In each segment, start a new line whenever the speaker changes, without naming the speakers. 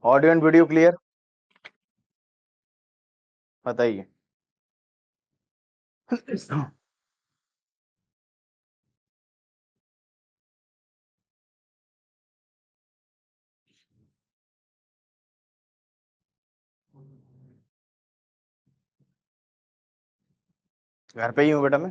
Audio and video clear? बताइए। घर पे ही हूँ बेटा मैं।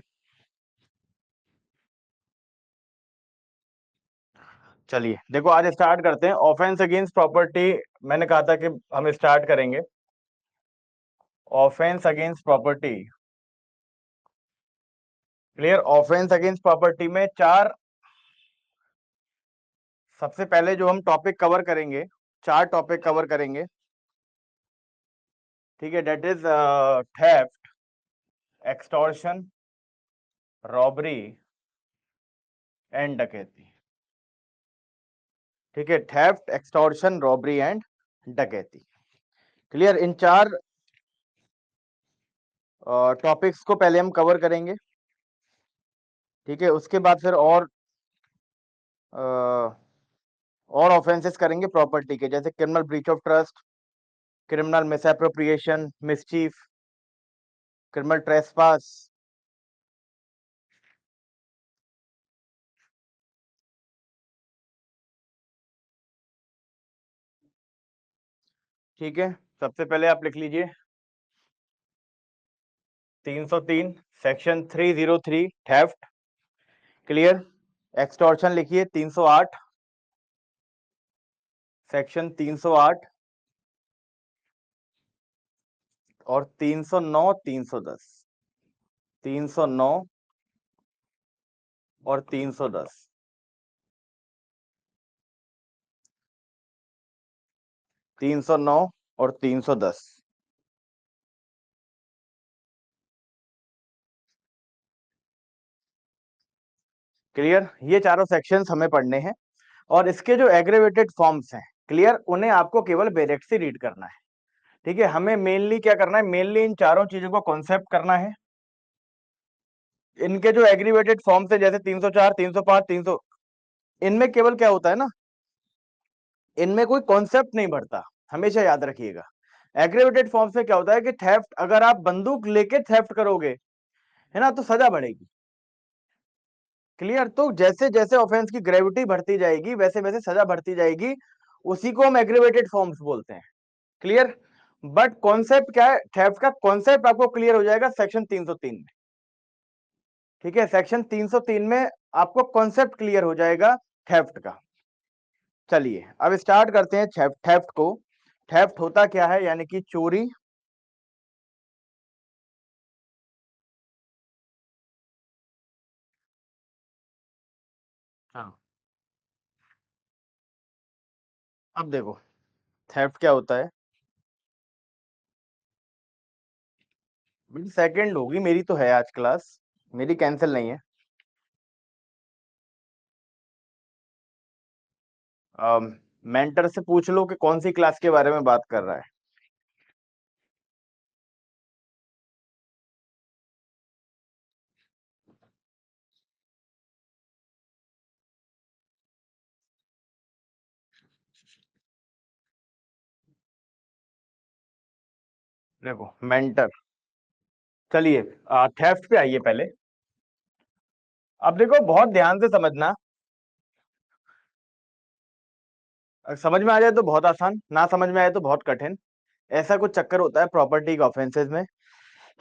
चलिए देखो, आज स्टार्ट करते हैं ऑफेंस अगेंस्ट प्रॉपर्टी। मैंने कहा था कि हम स्टार्ट करेंगे offence against property. Clear? Offence against property में चार, सबसे पहले जो हम टॉपिक कवर करेंगे, चार टॉपिक कवर करेंगे। ठीक है, that is theft, extortion, robbery and डकैती। ठीक है, थेफ्ट, एक्सटॉर्शन, रॉबरी एंड डकैती। क्लियर? इन चार टॉपिक्स को पहले हम कवर करेंगे। ठीक है, उसके बाद फिर और ऑफेंसेस करेंगे प्रॉपर्टी के, जैसे criminal breach of trust, criminal misappropriation, mischief, criminal trespass. ठीक है, सबसे पहले आप लिख लीजिए 303 सेक्शन 303 थेफ्ट। क्लियर? एक्सटॉर्शन लिखिए 308 सेक्शन 308 और 309 310, 309 और 310। 309 और 310। क्लियर? ये चारों सेक्शंस हमें पढ़ने हैं और इसके जो एग्रेवेटेड फॉर्म्स हैं, क्लियर, उन्हें आपको केवल बैरेक्ट से रीड करना है। ठीक है, हमें मेनली क्या करना है, मेनली इन चारों चीजों को कॉन्सेप्ट करना है। इनके जो एग्रीवेटेड फॉर्म्स है, जैसे 304 305 300, इनमें केवल क्या होता है ना, इनमें कोई कॉन्सेप्ट नहीं बढ़ता, हमेशा याद रखिएगा। एग्रीवेटेड फॉर्म्स में क्या होता है कि थेफ्ट, अगर आप बंदूक लेके थेफ्ट करोगे, है ना, तो सजा बढ़ेगी। क्लियर? तो जैसे जैसे ऑफेंस की ग्रेविटी बढ़ती जाएगी, वैसे वैसे सजा बढ़ती जाएगी। उसी को हम एग्रीवेटेड फॉर्म्स बोलते हैं। क्लियर? बट कॉन्सेप्ट क्या है, थेफ्ट का कॉन्सेप्ट आपको क्लियर हो जाएगा सेक्शन 303 में। ठीक है, सेक्शन 303 में आपको कॉन्सेप्ट क्लियर हो जाएगा थेफ्ट का। चलिए अब स्टार्ट करते हैं थेफ्ट को। थेफ्ट होता क्या है, यानी कि चोरी। हाँ, अब देखो थेफ्ट क्या होता है। मेरी सेकंड होगी, मेरी तो है आज क्लास, मेरी कैंसिल नहीं है। मेंटर से पूछ लो कि कौन सी क्लास के बारे में बात कर रहा है। देखो मेंटर, चलिए थेफ्ट पे आइए पहले। अब देखो बहुत ध्यान से समझना, समझ में आ जाए तो बहुत आसान, ना समझ में आए तो बहुत कठिन। ऐसा कुछ चक्कर होता है प्रॉपर्टी के ऑफेंसेस में।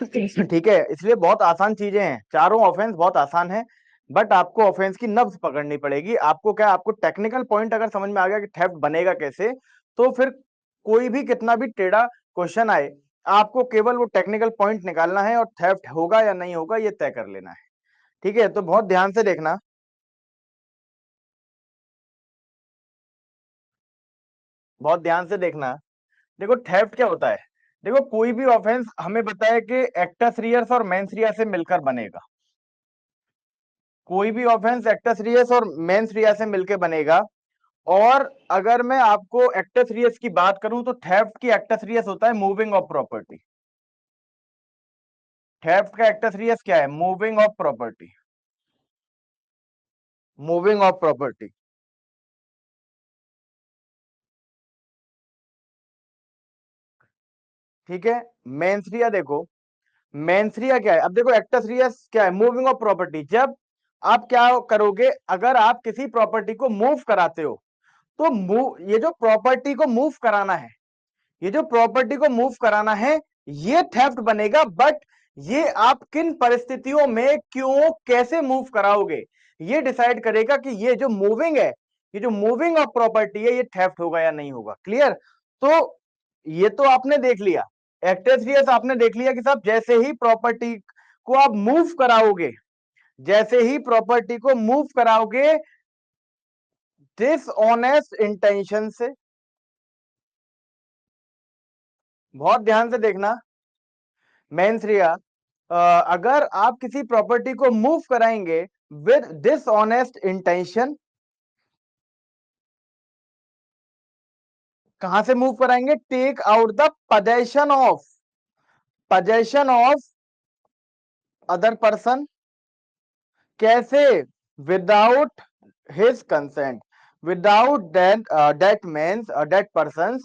ठीक है, इसलिए बहुत आसान चीजें हैं, चारों ऑफेंस बहुत आसान है। बट आपको ऑफेंस की नब्ज पकड़नी पड़ेगी। आपको क्या, आपको टेक्निकल पॉइंट अगर समझ में आ गया कि थेफ्ट बनेगा कैसे, तो फिर कोई भी कितना भी टेढ़ा क्वेश्चन आए, आपको केवल वो टेक्निकल पॉइंट निकालना है और थेफ्ट होगा या नहीं होगा ये तय कर लेना है। ठीक है, तो बहुत ध्यान से देखना, बहुत ध्यान से देखना। देखो थेफ्ट क्या होता है, देखो कोई भी ऑफेंस हमें बताया कि एक्टस रियस और मेंस रिया से मिलकर बनेगा। कोई भी ऑफेंस एक्टस रियस और मेंस रिया से मिलकर बनेगा। और अगर मैं आपको एक्टस रियस की बात करूं, तो थेफ्ट की एक्टस रियस होता है मूविंग ऑफ प्रॉपर्टी। थेफ्ट का एक्टस रियस क्या है, moving of property. Moving of property. ठीक है। मेंस रिया देखो, मेंस रिया क्या है, अब देखो एक्टस रियस क्या है, मूविंग ऑफ प्रॉपर्टी। जब आप क्या करोगे, अगर आप किसी प्रॉपर्टी को मूव कराते हो, तो ये जो प्रॉपर्टी को मूव कराना है, ये जो प्रॉपर्टी को मूव कराना है, ये थेफ्ट बनेगा। बट ये आप किन परिस्थितियों में क्यों कैसे मूव कराओगे, ये डिसाइड करेगा कि ये जो मूविंग है, ये जो मूविंग ऑफ प्रॉपर्टी है, ये थेफ्ट होगा या नहीं होगा। क्लियर। तो ये तो आपने देख लिया, एक्टेरियस आपने देख लिया कि साहब जैसे ही प्रॉपर्टी को आप मूव कराओगे, जैसे ही प्रॉपर्टी को मूव कराओगे डिसऑनेस्ट इंटेंशन से, बहुत ध्यान से देखना मेंस रिया, अगर आप किसी प्रॉपर्टी को मूव कराएंगे विद डिसऑनेस्ट इंटेंशन, कहां से मूव कराएंगे, take out the possession of other person, कैसे, without his consent, without that means that person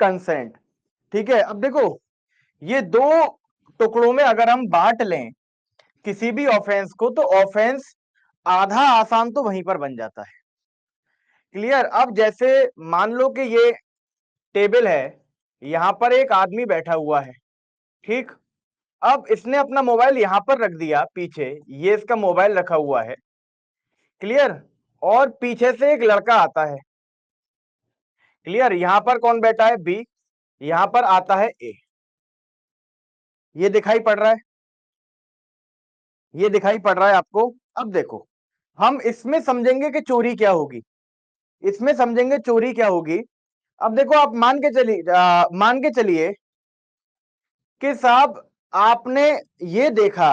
consent. ठीक है। अब देखो ये दो टुकड़ों में अगर हम बांट लें किसी भी ऑफेंस को, तो ऑफेंस आधा आसान तो वहीं पर बन जाता है। क्लियर। अब जैसे मान लो कि ये टेबल है, यहां पर एक आदमी बैठा हुआ है, ठीक। अब इसने अपना मोबाइल यहां पर रख दिया पीछे, ये इसका मोबाइल रखा हुआ है। क्लियर। और पीछे से एक लड़का आता है। क्लियर। यहां पर कौन बैठा है, बी, यहां पर आता है ए। ये दिखाई पड़ रहा है, ये दिखाई पड़ रहा है आपको। अब देखो हम इसमें समझेंगे कि चोरी क्या होगी, इसमें समझेंगे चोरी क्या होगी। अब देखो आप मान के चलिए कि साहब आपने ये देखा,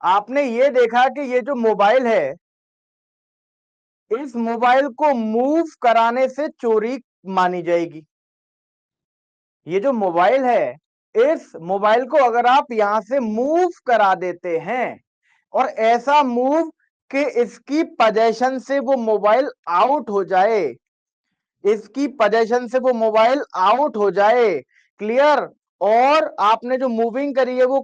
आपने ये देखा कि ये जो मोबाइल है, इस मोबाइल को मूव कराने से चोरी मानी जाएगी। ये जो मोबाइल है, इस मोबाइल को अगर आप यहां से मूव करा देते हैं, और ऐसा मूव कि इसकी पोजेशन से वो मोबाइल आउट हो जाए, इसकी पोजेशन से वो मोबाइल आउट हो जाए। क्लियर। और आपने जो मूविंग करी है वो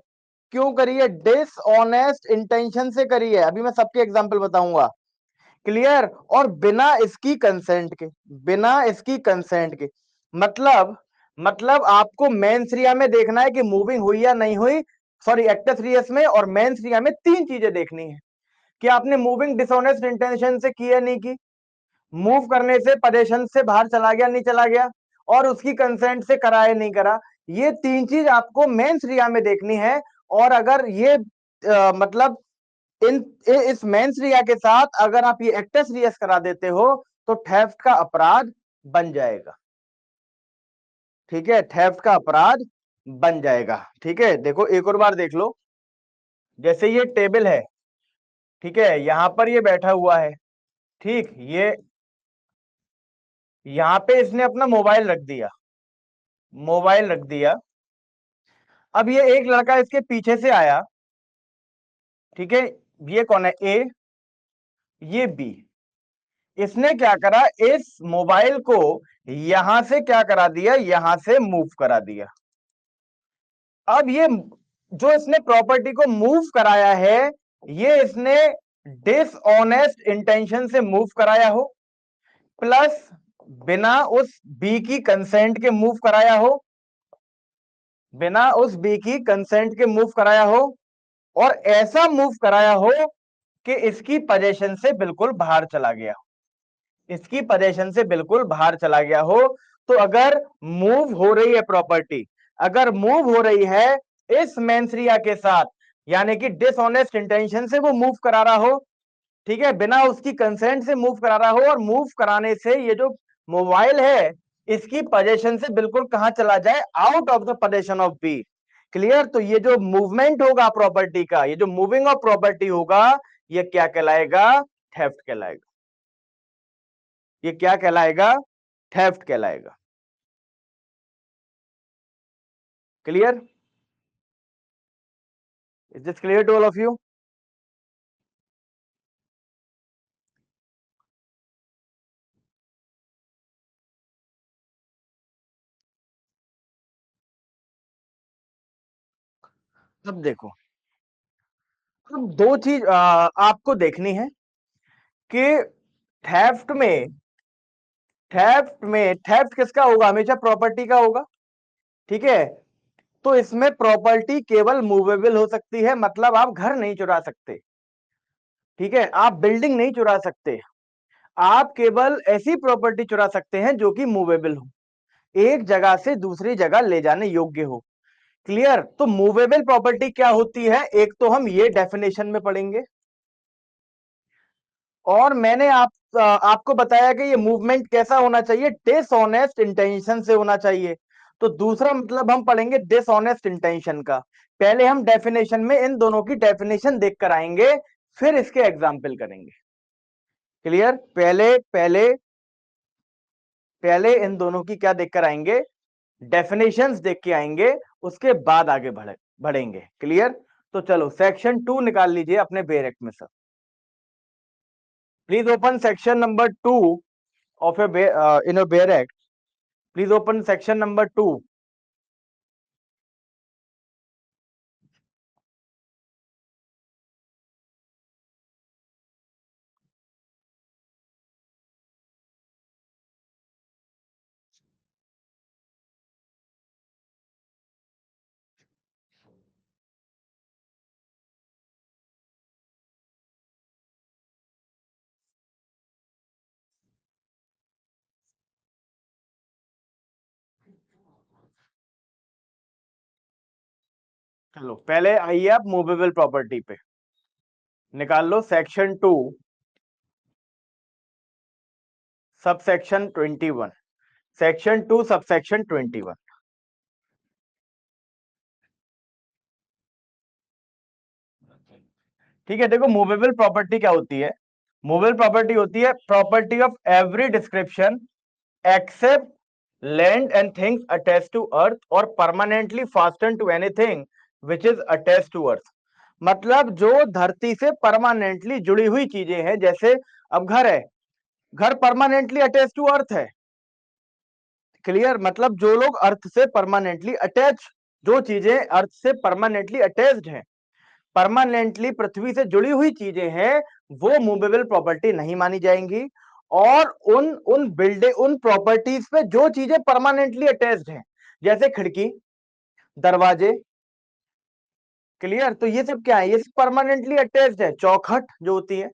क्यों करी है, डिसऑनेस्ट इंटेंशन से करी है। अभी मैं सबके एग्जांपल बताऊंगा। क्लियर। और बिना इसकी कंसेंट के, बिना इसकी कंसेंट के, मतलब आपको मेंस रिया में देखना है कि मूविंग हुई या नहीं हुई, सॉरी एक्टस रियस में और मेंस रिया में तीन चीजें देखनी है कि आपने मूविंग डिसऑनेस्ट इंटेंशन से की है नहीं की, मूव करने से पोजीशन से बाहर चला गया नहीं चला गया, और उसकी कंसेंट से करा है नहीं करा। ये तीन चीज आपको मेंस रिया में देखनी है। और अगर ये मतलब इन इस मेंस रिया के साथ अगर आप ये एक्टस रियस करा देते हो, तो थेफ्ट का अपराध बन जाएगा। ठीक है, थेफ्ट का अपराध बन जाएगा। ठीक है। देखो एक और बार देख लो, जैसे ये टेबल है, ठीक है, यहां पर ये बैठा हुआ है, ठीक, ये यहां पे इसने अपना मोबाइल रख दिया, मोबाइल रख दिया। अब ये एक लड़का इसके पीछे से आया, ठीक है, ये कौन है, ए, ये बी। इसने क्या करा, इस मोबाइल को यहां से क्या करा दिया, यहां से मूव करा दिया। अब ये जो इसने प्रॉपर्टी को मूव कराया है, ये इसने डिसऑनेस्ट इंटेंशन से मूव कराया हो, प्लस बिना उस बी की कंसेंट के मूव कराया हो, बिना उस बी की कंसेंट के मूव कराया हो, और ऐसा मूव कराया हो कि इसकी पोजीशन से बिल्कुल बाहर चला गया हो, इसकी पोजीशन से बिल्कुल बाहर चला गया हो। तो अगर मूव हो रही है प्रॉपर्टी, अगर मूव हो रही है इस मेंसरिया के साथ, यानी कि डिसऑनेस्ट इंटेंशन से वो मूव करा रहा हो, ठीक है, बिना उसकी कंसेंट से मूव करा रहा हो, और मूव कराने से ये जो मोबाइल है इसकी पोजीशन से बिल्कुल कहां चला जाए, out of the position of B. Clear. तो ये जो मूवमेंट होगा प्रॉपर्टी का, ये जो मूविंग ऑफ प्रॉपर्टी होगा, ये क्या कहलाएगा, थेफ्ट कहलाएगा। ये क्या कहलाएगा, थेफ्ट कहलाएगा। Clear. Is this clear to all of you. अब देखो, अब दो चीज आपको देखनी है कि थेफ्ट में थेफ्ट किसका होगा? हमेशा प्रॉपर्टी का होगा, ठीक है। तो इसमें प्रॉपर्टी केवल मूवेबल हो सकती है, मतलब आप घर नहीं चुरा सकते, ठीक है, आप बिल्डिंग नहीं चुरा सकते। आप केवल ऐसी प्रॉपर्टी चुरा सकते हैं जो कि मूवेबल हो, एक जगह से दूसरी जगह ले जाने योग्य हो। क्लियर? तो मूवेबल प्रॉपर्टी क्या होती है, एक तो हम ये डेफिनेशन में पढ़ेंगे, और मैंने आपको बताया कि ये मूवमेंट कैसा होना चाहिए, डिसऑनेस्ट इंटेंशन से होना चाहिए। तो दूसरा मतलब हम पढ़ेंगे डिसऑनेस्ट इंटेंशन का। पहले हम डेफिनेशन में इन दोनों की डेफिनेशन देख कर आएंगे, फिर इसके एग्जाम्पल करेंगे। क्लियर? पहले पहले पहले इन दोनों की क्या देखकर आएंगे, डेफिनेशंस देख के आएंगे, उसके बाद आगे बढ़ेंगे। क्लियर? तो चलो सेक्शन 2 निकाल लीजिए अपने बेयर एक्ट में sir. Please open section number 2 of in a Bear Act. Please open section number 2. चलो पहले आइए आप मूवेबल प्रॉपर्टी पे, निकाल लो सेक्शन 2 सबसेक्शन 21। Section 2 subsection 21। ठीक है, देखो मूवेबल प्रॉपर्टी क्या होती है। मूवेबल प्रॉपर्टी होती है property of every description except land and things attach to earth और permanently fasten to anything which is attach to earth. मतलब जो धरती से परमानेंटली जुड़ी हुई चीजें हैं, जैसे अब घर है, घर परमानेंटली अटैच टू अर्थ है। क्लियर? मतलब जो लोग अर्थ से परमानेंटली अटैच, जो चीजें अर्थ से परमानेंटली अटैच्ड हैं, परमानेंटली पृथ्वी से जुड़ी हुई चीजें हैं, वो मूवेबल प्रॉपर्टी नहीं मानी जाएंगी। और उन प्रॉपर्टीज पे जो चीजें परमानेंटली अटैच्ड हैं, जैसे खिड़की, दरवाजे, क्लियर, तो ये सब क्या है, ये सब परमानेंटली अटैच्ड है। चौखट जो होती है,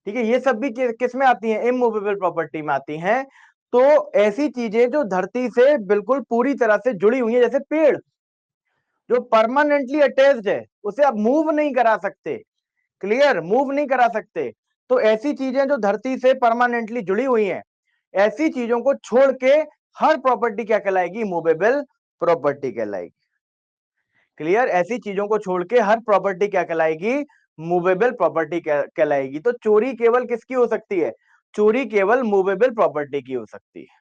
ठीक है, ये सब भी किस में आती है, इमूवेबल प्रॉपर्टी में आती हैं। तो ऐसी चीजें जो धरती से बिल्कुल पूरी तरह से जुड़ी हुई है, जैसे पेड़ जो परमानेंटली अटैच्ड है, उसे आप मूव नहीं करा सकते। क्लियर? मूव नहीं करा सकते। तो ऐसी चीजें जो धरती से परमानेंटली जुड़ी हुई हैं, ऐसी चीजों को छोड़ के हर प्रॉपर्टी क्या कहलाएगी, मूवेबल प्रॉपर्टी कहलाएगी। क्लियर? ऐसी चीजों को छोड़ के हर प्रॉपर्टी क्या कहलाएगी, मूवेबल प्रॉपर्टी कहलाएगी। तो चोरी केवल किसकी हो सकती है, चोरी केवल मूवेबल प्रॉपर्टी की हो सकती है।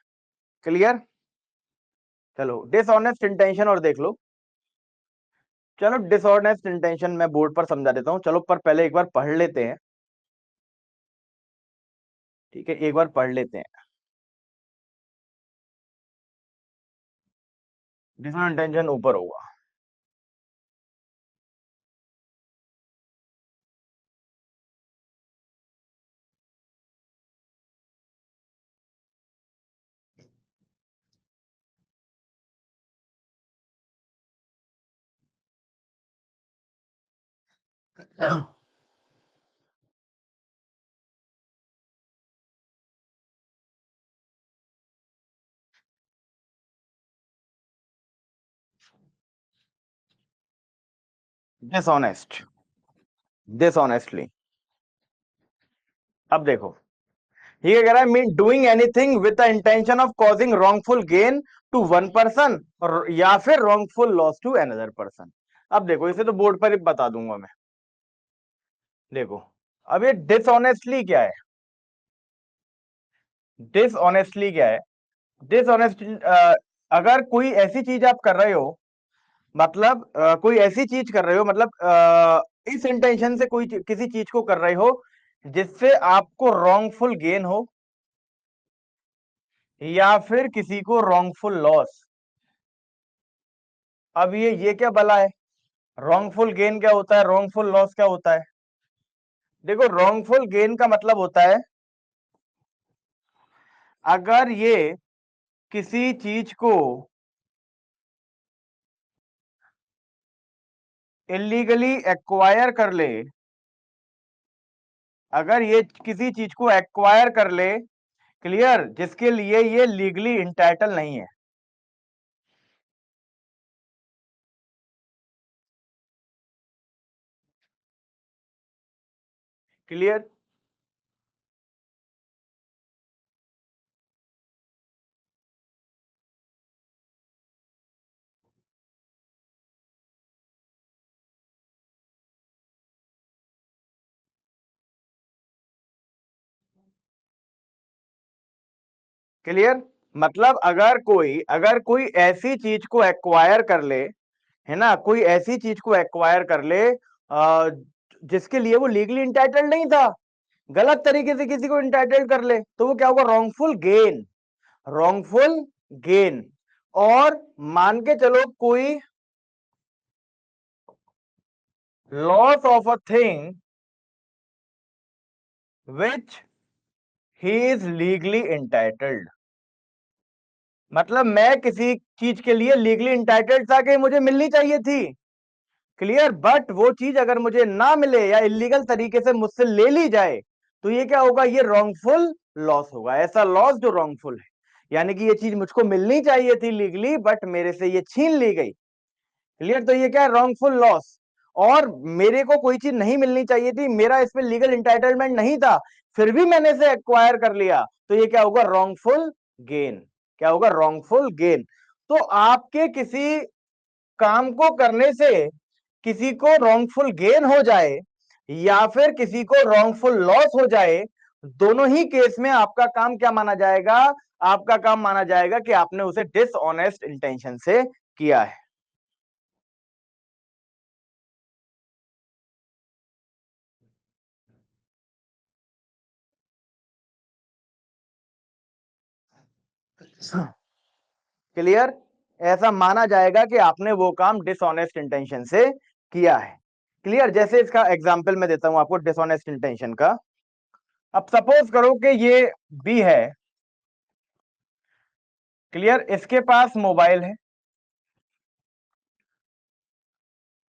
क्लियर? चलो डिसऑनेस्ट इंटेंशन और देख लो। चलो डिसऑनेस्ट इंटेंशन मैं बोर्ड पर समझा देता हूं, चलो पर पहले एक बार पढ़ लेते हैं। ठीक है, एक बार पढ़ लेते हैं। डिसऑनेस्ट इंटेंशन ऊपर होगा। Dishonest, dishonestly. अब देखो, ये कह रहा है mean doing anything with the intention of causing wrongful gain to one person और या फिर wrongful loss to another person. अब देखो, इसे तो बोर्ड पर ही बता दूंगा मैं। देखो, अब ये डिसऑनेस्टली क्या है, डिसऑनेस्टली क्या है, डिसऑनेस्ट, अगर कोई ऐसी चीज आप कर रहे हो, मतलब कोई ऐसी चीज कर रहे हो, मतलब इस इंटेंशन से किसी चीज को कर रहे हो जिससे आपको रॉन्गफुल गेन हो या फिर किसी को रॉन्गफुल लॉस। अब ये क्या बला है, रॉन्गफुल गेन क्या होता है, रॉन्गफुल लॉस क्या होता है? देखो, रॉन्गफुल गेन का मतलब होता है अगर ये किसी चीज को इलीगली एक्वायर कर ले, अगर ये किसी चीज को एक्वायर कर ले, क्लियर, जिसके लिए ये लीगली इंटाइटल नहीं है। क्लियर? क्लियर? मतलब अगर कोई ऐसी चीज को एक्वायर कर ले, है ना, कोई ऐसी चीज को एक्वायर कर ले जिसके लिए वो लीगली इंटाइटल्ड नहीं था, गलत तरीके से किसी को इंटाइटल्ड कर ले, तो वो क्या होगा, रॉन्गफुल गेन। Wrongful gain. और मान के चलो कोई loss of a thing which he is legally entitled. मतलब मैं किसी चीज के लिए लीगली इंटाइटल्ड था कि मुझे मिलनी चाहिए थी, क्लियर, बट वो चीज अगर मुझे ना मिले या इलीगल तरीके से मुझसे ले ली जाए, तो ये क्या होगा, ये रॉन्गफुल लॉस होगा। ऐसा लॉस जो रॉन्गफुल है, यानी कि ये चीज मुझको मिलनी चाहिए थी लीगली, बट मेरे से ये छीन ली गई, क्लियर, तो ये क्या है, रॉन्गफुल लॉस। और मेरे को कोई चीज नहीं मिलनी चाहिए थी, मेरा इसमें लीगल इंटाइटलमेंट नहीं था, फिर भी मैंने इसे एक्वायर कर लिया, तो ये क्या होगा, रॉन्गफुल गेन। क्या होगा, रॉन्गफुल गेन। तो आपके किसी काम को करने से किसी को रॉन्गफुल गेन हो जाए या फिर किसी को रॉन्गफुल लॉस हो जाए, दोनों ही केस में आपका काम क्या माना जाएगा, आपका काम माना जाएगा कि आपने उसे डिसऑनेस्ट इंटेंशन से किया है। क्लियर? ऐसा माना जाएगा कि आपने वो काम डिसऑनेस्ट इंटेंशन से किया है। क्लियर? जैसे इसका एग्जांपल मैं देता हूं आपको डिसऑनेस्ट इंटेंशन का। अब सपोज करो कि ये बी है, क्लियर, इसके पास मोबाइल है,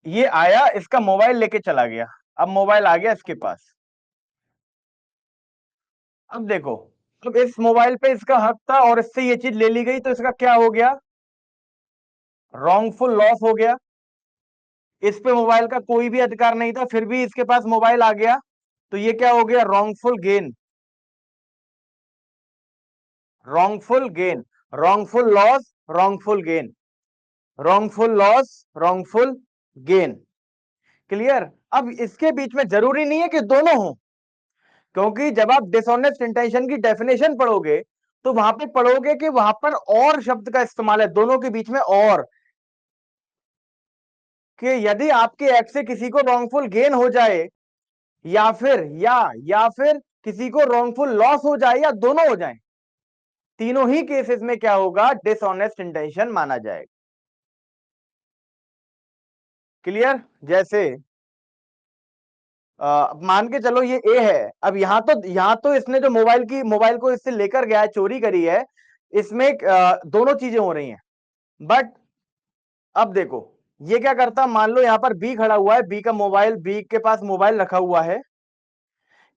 ये आया, इसका मोबाइल लेके चला गया, अब मोबाइल आ गया इसके पास। अब देखो, अब इस मोबाइल पे इसका हक था और इससे ये चीज ले ली गई, तो इसका क्या हो गया, रॉन्गफुल लॉस हो गया। इस पे मोबाइल का कोई भी अधिकार नहीं था, फिर भी इसके पास मोबाइल आ गया, तो ये क्या हो गया, wrongful gain. Wrongful gain, wrongful loss, wrongful gain, wrongful loss, wrongful gain. Clear? अब इसके बीच में जरूरी नहीं है कि दोनों हो, क्योंकि जब आप डिसऑनेस्ट इंटेंशन की डेफिनेशन पढ़ोगे, तो वहां पे पढ़ोगे कि वहां पर और शब्द का इस्तेमाल है, दोनों के बीच में और, कि यदि आपके एक्ट से किसी को रॉन्गफुल गेन हो जाए या फिर किसी को रॉन्गफुल लॉस हो जाए या दोनों हो जाए, तीनों ही केसेस में क्या होगा, डिसऑनेस्ट इंटेंशन माना जाएगा। क्लियर? जैसे मान के चलो ये ए है, अब यहां तो इसने जो मोबाइल को इससे लेकर गया है, चोरी करी है, इसमें दोनों चीजें हो रही हैं। बट अब देखो, ये क्या करता, मान लो यहां पर बी खड़ा हुआ है, बी के पास मोबाइल रखा हुआ है,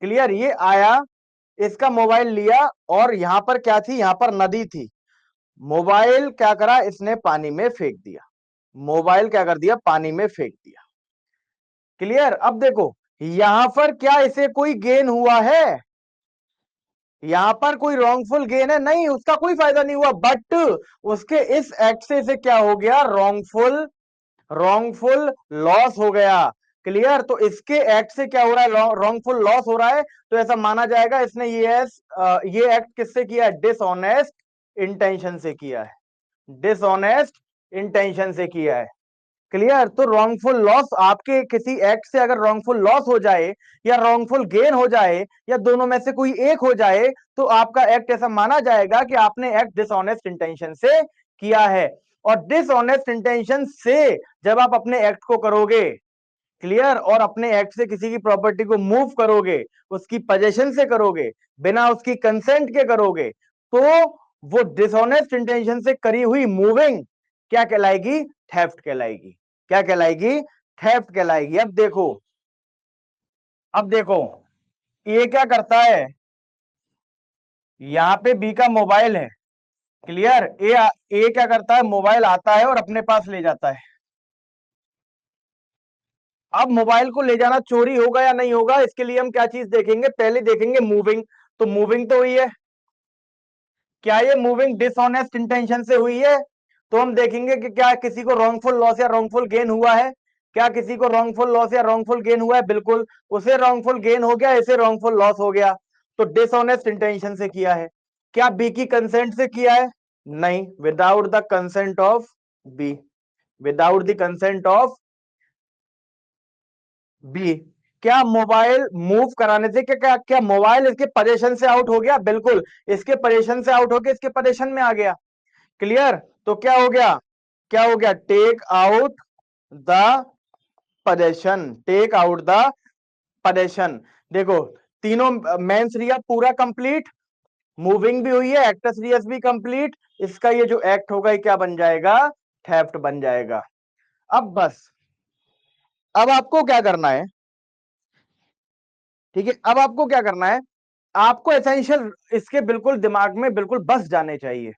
क्लियर, ये आया, इसका मोबाइल लिया, और यहां पर क्या थी, यहां पर नदी थी, मोबाइल क्या करा, इसने पानी में फेंक दिया, मोबाइल क्या कर दिया, पानी में फेंक दिया। क्लियर? अब देखो, यहां पर क्या इसे कोई गेन हुआ है, यहां पर कोई रॉन्गफुल गेन है नहीं, उसका कोई फायदा नहीं हुआ, बट उसके इस एक्ट से इसे क्या हो गया, रॉन्गफुल रॉन्गफुल लॉस हो गया। क्लियर? तो इसके एक्ट से क्या हो रहा है, रॉन्गफुल लॉस हो रहा है, तो ऐसा माना जाएगा इसने ये एक्ट किससे किया है, डिसऑनेस्ट इंटेंशन से किया है, डिसऑनेस्ट इंटेंशन से किया है। क्लियर? तो रॉन्गफुल लॉस, आपके किसी एक्ट से अगर रॉन्गफुल लॉस हो जाए या रॉन्गफुल गेन हो जाए या दोनों में से कोई एक हो जाए, तो आपका एक्ट ऐसा माना जाएगा कि आपने एक्ट डिसऑनेस्ट इंटेंशन से किया है। और डिसऑनेस्ट इंटेंशन से जब आप अपने एक्ट को करोगे, क्लियर, और अपने एक्ट से किसी की प्रॉपर्टी को मूव करोगे, उसकी पोजेशन से करोगे, बिना उसकी कंसेंट के करोगे, तो वो डिसऑनेस्ट इंटेंशन से करी हुई मूविंग क्या कहलाएगी? थेफ्ट कहलाएगी। क्या कहलाएगी? थेफ्ट कहलाएगी। अब देखो ये क्या करता है, यहां पे बी का मोबाइल है, क्लियर, ए क्या करता है, मोबाइल आता है और अपने पास ले जाता है। अब मोबाइल को ले जाना चोरी होगा या नहीं होगा, इसके लिए हम क्या चीज देखेंगे? पहले देखेंगे मूविंग। तो मूविंग तो हुई है, क्या ये मूविंग डिसऑनेस्ट इंटेंशन से हुई है? तो हम देखेंगे कि क्या किसी को रॉन्गफुल लॉस या रॉन्गफुल गेन हुआ है। क्या किसी को रॉन्गफुल लॉस या रॉन्गफुल गेन हुआ है? बिल्कुल, उसे रॉन्गफुल गेन हो गया, इसे रॉन्गफुल लॉस हो गया। तो डिसऑनेस्ट इंटेंशन से किया है। क्या बी की कंसेंट से किया है? नहीं, without the consent of B, without the consent of B. क्या मोबाइल मूव कराने से क्या क्या क्या मोबाइल इसके पोजीशन से आउट हो गया? बिल्कुल, इसके पोजीशन से आउट होकर इसके पोजीशन में आ गया, क्लियर। तो क्या हो गया? क्या हो गया? Take out the position, take out the position. देखो तीनों मेंस रिया पूरा कंप्लीट, मूविंग भी हुई है, एक्टस रियस भी कंप्लीट। इसका ये जो एक्ट होगा ये क्या बन जाएगा? थेफ्ट बन जाएगा। अब बस, अब आपको क्या करना है, ठीक है, अब आपको क्या करना है, आपको एसेंशियल इसके बिल्कुल दिमाग में बिल्कुल बस जाने चाहिए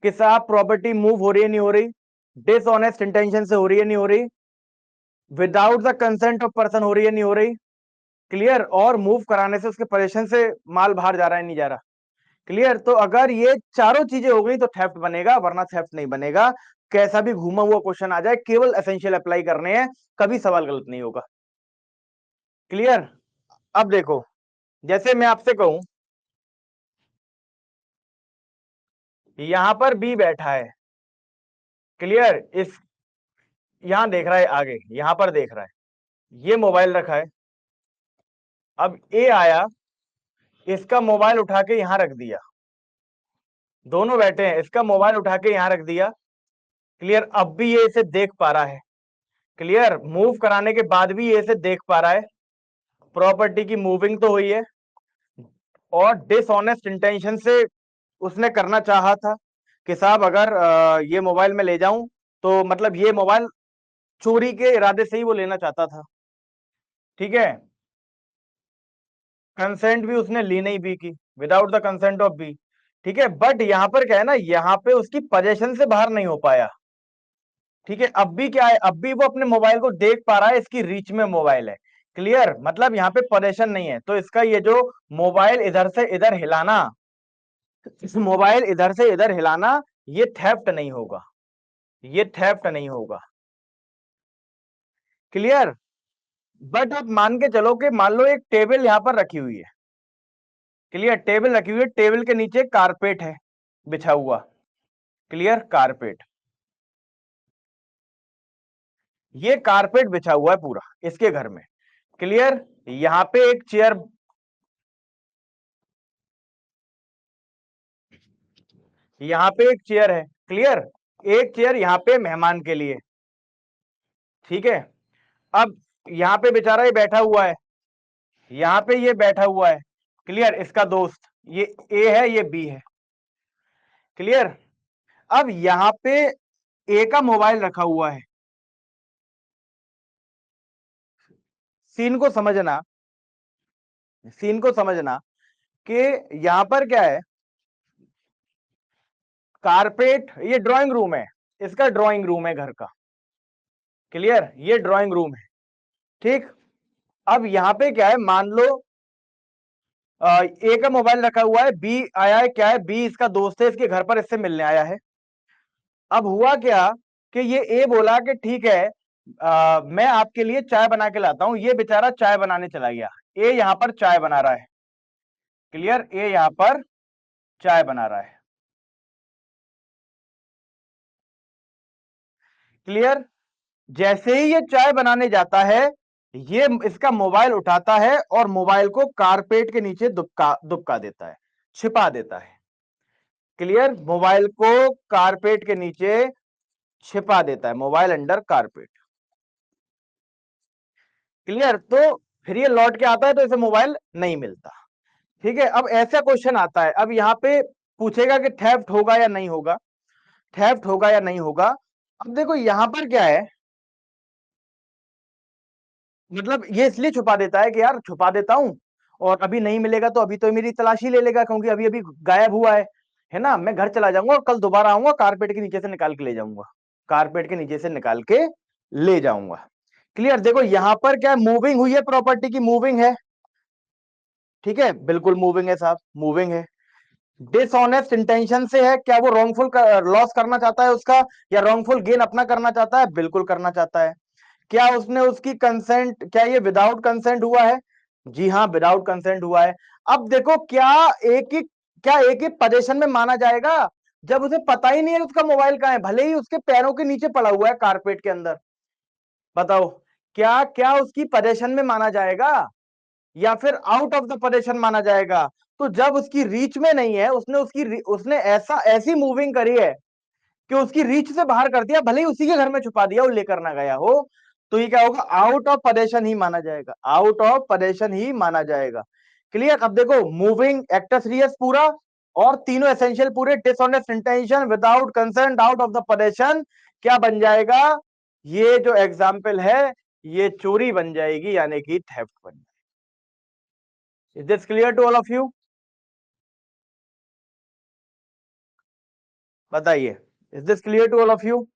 कि साहब प्रॉपर्टी मूव हो रही है नहीं हो रही, डिसऑनेस्ट इंटेंशन से हो रही है नहीं हो रही, without the consent of person हो रही है नहीं हो रही, क्लियर, और मूव कराने से उसके पोजीशन से माल बाहर जा रहा है नहीं जा रहा, क्लियर। तो अगर ये चारों चीजें हो गई तो थेफ्ट बनेगा, वरना थेफ्ट नहीं बनेगा। कैसा भी घूमा हुआ क्वेश्चन आ जाए, केवल एसेंशियल अप्लाई करने हैं, कभी सवाल गलत नहीं होगा, क्लियर। अब देखो, जैसे मैं आपसे कहूं यहां पर बी बैठा है, क्लियर, इस यहां देख रहा है, आगे यहां पर देख रहा है, ये मोबाइल रखा है। अब ए आया, इसका मोबाइल उठा के यहां रख दिया, दोनों बैठे हैं, इसका मोबाइल उठा के यहां रख दिया, क्लियर। अब भी ये इसे देख पा रहा है, क्लियर, मूव कराने के बाद भी ये इसे देख पा रहा है, प्रॉपर्टी की मूविंग तो हुई है, और डिसऑनेस्ट इंटेंशन से उसने करना चाहा था कि साहब अगर ये मोबाइल में ले जाऊं, तो मतलब ये मोबाइल चोरी के इरादे से ही वो लेना चाहता था, ठीक है। कंसेंट भी उसने ली नहीं बी की, without the consent of B, ठीक है। बट यहां पर क्या है ना, यहां पे उसकी पोजीशन से बाहर नहीं हो पाया, ठीक है। अब भी क्या है, अब भी वो अपने मोबाइल को देख पा रहा है, इसकी रीच में मोबाइल है, क्लियर, मतलब यहां पे पोजीशन नहीं है। तो इसका ये जो मोबाइल इधर से इधर हिलाना, इस मोबाइल इधर से इधर हिलाना, ये थेफ्ट नहीं होगा, ये थेफ्ट नहीं होगा, क्लियर। बट आप मान के चलो कि मान लो एक टेबल यहां पर रखी हुई है, क्लियर, टेबल रखी हुई है, टेबल के नीचे कारपेट है बिछा हुआ, क्लियर, कारपेट, ये कारपेट बिछा हुआ है पूरा इसके घर में, क्लियर। यहां पे एक चेयर, यहां पे एक चेयर है, क्लियर, एक चेयर यहां पे मेहमान के लिए, ठीक है। अब यहां पे बेचारा ये बैठा हुआ है, यहां पे ये बैठा हुआ है, क्लियर, इसका दोस्त, ये ए है ये बी है, क्लियर। अब यहां पे ए का मोबाइल रखा हुआ है, सीन को समझना, सीन को समझना कि यहां पर क्या है, कारपेट, ये ड्राइंग रूम है, इसका ड्राइंग रूम है घर का, क्लियर, ये ड्राइंग रूम है, ठीक। अब यहां पे क्या है, मान लो ए का मोबाइल रखा हुआ है, बी आया है, क्या है, बी इसका दोस्त है, इसके घर पर इससे मिलने आया है। अब हुआ क्या कि ये ए बोला कि ठीक है, मैं आपके लिए चाय बना के लाता हूं, ये बेचारा चाय बनाने चला गया, ए यहां पर चाय बना रहा है, क्लियर, ए यहां पर चाय बना रहा है, क्लियर। जैसे ही ये चाय बनाने जाता है, ये इसका मोबाइल उठाता है और मोबाइल को कारपेट के नीचे दुबका दुबका देता है, छिपा देता है, क्लियर, मोबाइल को कारपेट के नीचे छिपा देता है, मोबाइल अंडर कारपेट। क्लियर? तो फिर ये लौट के आता है तो इसे मोबाइल नहीं मिलता। ठीक है, अब ऐसा क्वेश्चन आता है, अब यहाँ पे पूछेगा कि थेफ्ट होगा या नहीं होगा, थेफ्ट होगा या नहीं होगा। अब देखो यहां पर क्या है, मतलब ये इसलिए छुपा देता है कि यार छुपा देता हूं और अभी नहीं मिलेगा तो अभी तो मेरी तलाशी ले लेगा, क्योंकि अभी अभी गायब हुआ है ना। मैं घर चला जाऊंगा और कल दोबारा आऊंगा, कारपेट के नीचे से निकाल के ले जाऊंगा, कारपेट के नीचे से निकाल के ले जाऊंगा। क्लियर? देखो यहां पर क्या मूविंग हुई है, प्रॉपर्टी की मूविंग है। ठीक है, बिल्कुल मूविंग है साहब, मूविंग है। डिसऑनेस्ट इंटेंशन से है, क्या वो रॉन्गफुल लॉस करना चाहता है उसका, या रॉन्गफुल गेन अपना करना चाहता है? बिल्कुल करना चाहता है। क्या उसने उसकी कंसेंट, क्या ये विदाउट कंसेंट हुआ है? जी हाँ, विदाउट कंसेंट हुआ है। अब देखो एक ही क्या एक ही पोजीशन में माना जाएगा, जब उसे पता ही नहीं है उसका मोबाइल कहाँ है, भले ही उसके पैरों के नीचे पड़ा हुआ है कारपेट के अंदर। बताओ, क्या क्या उसकी पोजीशन में माना जाएगा या फिर आउट ऑफ द पोजीशन माना जाएगा? तो जब उसकी रीच में नहीं है, उसने ऐसा ऐसी मूविंग करी है कि उसकी रीच से बाहर कर दिया, भले ही उसी के घर में छुपा दिया, वो लेकर ना गया हो, तो ये क्या होगा? आउट ऑफ पोजीशन ही माना जाएगा, आउट ऑफ पोजीशन ही माना जाएगा। क्लियर? अब देखो मूविंग, एक्टस रियस पूरा, और तीनों एसेंशियल पूरे, dishonest intention, without consent, out of the position, क्या बन जाएगा? ये जो एग्जाम्पल है ये चोरी बन जाएगी, यानी कि थेफ्ट बन जाएगी। Is this clear to all of you? बताइए, is this clear to all of you?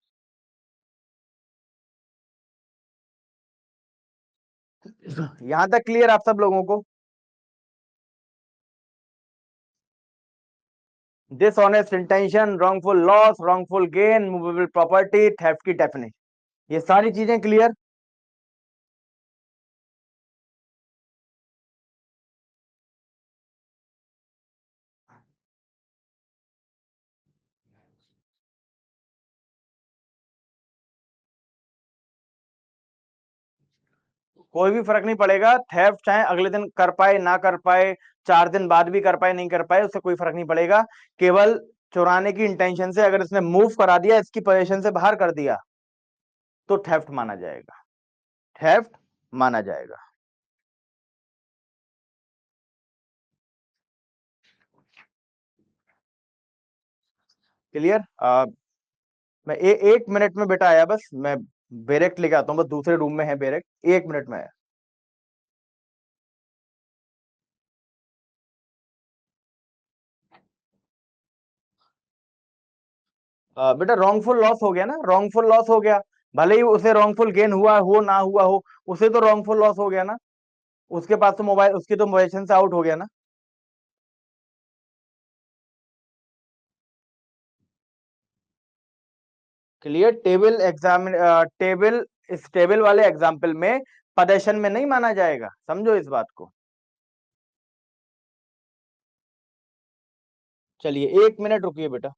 यहां तक क्लियर आप सब लोगों को? Dishonest intention, wrongful loss, wrongful gain, movable property, theft की डेफिनेशन, ये सारी चीजें क्लियर? कोई भी फर्क नहीं पड़ेगा, थेफ्ट चाहे अगले दिन कर पाए ना कर पाए, 4 दिन बाद भी कर पाए नहीं कर पाए, उससे कोई फर्क नहीं पड़ेगा। केवल चुराने की इंटेंशन से अगर इसने मूव करा दिया, इसकी पोजीशन से बाहर कर दिया, तो थेफ्ट माना जाएगा, थेफ्ट माना जाएगा। क्लियर? मैं 1 मिनट में बेटा आया, बस मैं बेरेक्ट लेके आता हूँ, बस दूसरे रूम में है बेरेक्ट, 1 मिनट में आया। बेटा रॉन्गफुल लॉस हो गया ना, रॉन्गफुल लॉस हो गया, भले ही उसे रॉन्गफुल गेन हुआ हो ना हुआ हो, उसे तो रॉन्गफुल लॉस हो गया ना, उसके पास तो मोबाइल, उसकी तो पोजीशन से आउट हो गया ना। क्लियर? टेबल, इस टेबल वाले एग्जाम्पल में पोजीशन में नहीं माना जाएगा, समझो इस बात को। चलिए 1 मिनट रुकिए बेटा,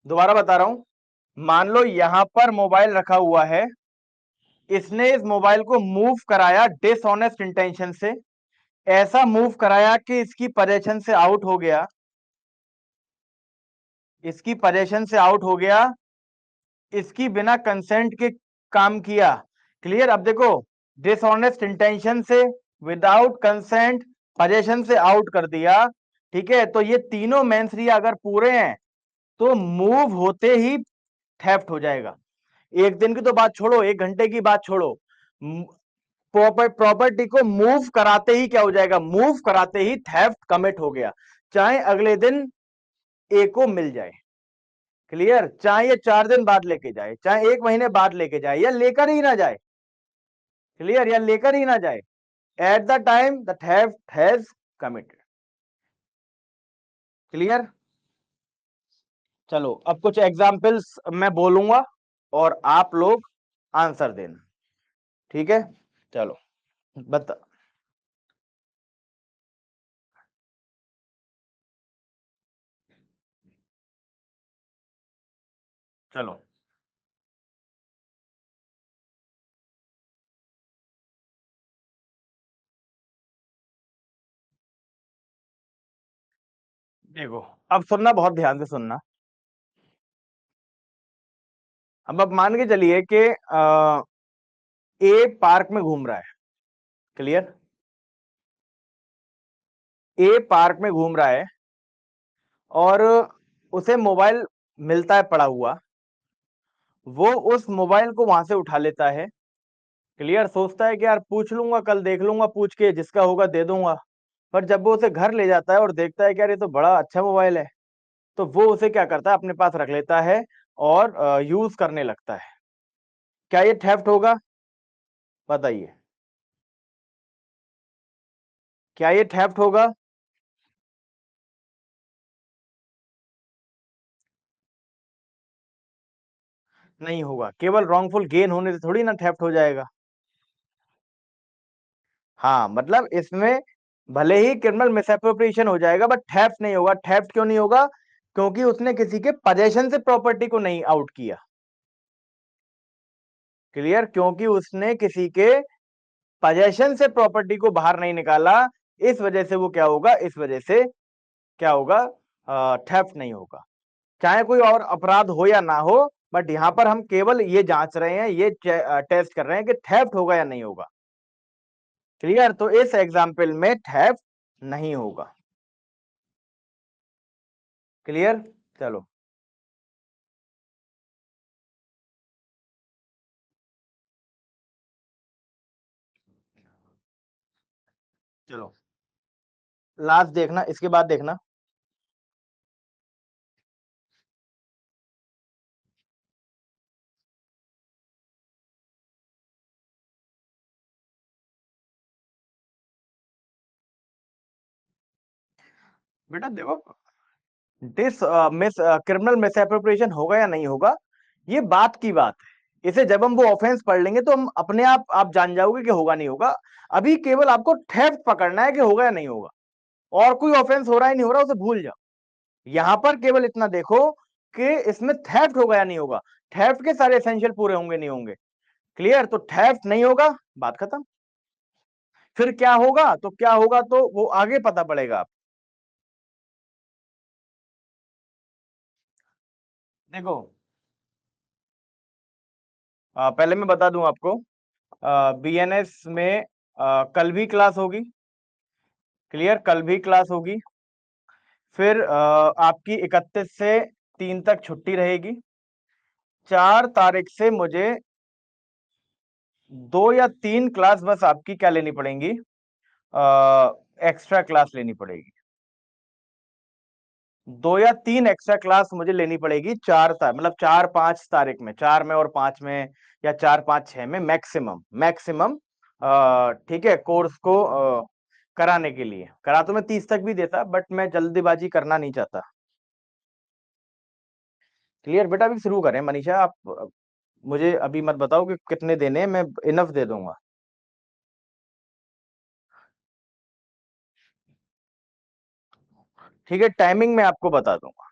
दोबारा बता रहा हूं। मान लो यहां पर मोबाइल रखा हुआ है, इसने इस मोबाइल को मूव कराया डिसऑनेस्ट इंटेंशन से, ऐसा मूव कराया कि इसकी पोजीशन से आउट हो गया, इसकी पोजीशन से आउट हो गया, इसकी बिना कंसेंट के काम किया। क्लियर? अब देखो, डिसऑनेस्ट इंटेंशन से, विदाउट कंसेंट, पोजीशन से आउट कर दिया। ठीक है, तो ये तीनों मेंसरिया अगर पूरे हैं तो मूव होते ही थेफ्ट हो जाएगा। एक दिन की तो बात छोड़ो, 1 घंटे की बात छोड़ो, प्रॉपर्टी को मूव कराते ही क्या हो जाएगा? मूव कराते ही थेफ्ट कमिट हो गया, चाहे अगले दिन ए को मिल जाए। क्लियर? चाहे ये 4 दिन बाद लेके जाए, चाहे 1 महीने बाद लेके जाए, या लेकर ही ना जाए। क्लियर? या लेकर ही ना जाए, eight the time the theft has committed. Clear? चलो अब कुछ एग्जांपल्स मैं बोलूंगा और आप लोग आंसर देना। ठीक है, चलो बता। चलो देखो, अब सुनना, बहुत ध्यान से सुनना। अब आप मान के चलिए कि ए पार्क में घूम रहा है। क्लियर? ए पार्क में घूम रहा है और उसे मोबाइल मिलता है पड़ा हुआ। वो उस मोबाइल को वहां से उठा लेता है। क्लियर? सोचता है कि यार पूछ लूंगा, कल देख लूंगा पूछ के, जिसका होगा दे दूंगा। पर जब वो उसे घर ले जाता है और देखता है कि यार ये तो बड़ा अच्छा मोबाइल है, तो वो उसे क्या करता है, अपने पास रख लेता है और यूज करने लगता है। क्या ये थेफ्ट होगा? बताइए, क्या ये थेफ्ट होगा? नहीं होगा। केवल रॉन्गफुल गेन होने से थोड़ी ना थेफ्ट हो जाएगा। हाँ, मतलब इसमें भले ही क्रिमिनल मिसएप्रोप्रिएशन हो जाएगा बट थेफ्ट नहीं होगा। थेफ्ट क्यों नहीं होगा? क्योंकि उसने किसी के पोजेशन से प्रॉपर्टी को नहीं आउट किया। क्लियर? क्योंकि उसने किसी के पोजेशन से प्रॉपर्टी को बाहर नहीं निकाला, इस वजह से वो क्या होगा, इस वजह से क्या होगा, थेफ्ट नहीं होगा। चाहे कोई और अपराध हो या ना हो, बट यहां पर हम केवल ये जांच रहे हैं, ये टेस्ट कर रहे हैं कि थेफ्ट होगा या नहीं होगा। क्लियर? तो इस एग्जाम्पल में थेफ्ट नहीं होगा। क्लियर? चलो चलो लास्ट देखना, इसके बाद देखना। बेटा देखो, डिस मिस क्रिमिनल मिसएप्रोप्रिएशन होगा या नहीं होगा, ये बात की बात है। इसे जब हम वो ऑफेंस पढ़ लेंगे तो हम अपने आप जान जाओगे कि होगा नहीं होगा। अभी केवल आपको थेफ्ट पकड़ना है कि होगा या नहीं होगा। और कोई ऑफेंस हो रहा है नहीं हो रहा, उसे भूल जाओ। यहां पर केवल इतना देखो कि इसमें थेफ्ट होगा या नहीं होगा। थेफ्ट के सारे एसेंशियल पूरे होंगे नहीं होंगे। क्लियर? तो थेफ्ट नहीं होगा, बात खत्म। फिर क्या होगा? तो क्या होगा तो वो आगे पता पड़ेगा। देखो, पहले मैं बता दूं आपको, बीएनएस में कल भी क्लास होगी। क्लियर? कल भी क्लास होगी। फिर आपकी 31 से 3 तक छुट्टी रहेगी। 4 तारीख से मुझे 2 या 3 क्लास बस आपकी क्या लेनी पड़ेंगी, एक्स्ट्रा क्लास लेनी पड़ेगी। 2 या 3 एक्स्ट्रा क्लास मुझे लेनी पड़ेगी 4 तारीख, मतलब 4-5 तारीख में, 4 में और 5 में, या 4-5-6 में मैक्सिमम मैक्सिमम। ठीक है, कोर्स को कराने के लिए। करा तो मैं 30 तक भी देता, बट मैं जल्दीबाजी करना नहीं चाहता। क्लियर? बेटा अभी शुरू करें। मनीषा आप मुझे अभी मत बताओ कि कितने देने हैं, मैं इनफ दे दूंगा। ठीक है, टाइमिंग मैं आपको बता दूंगा।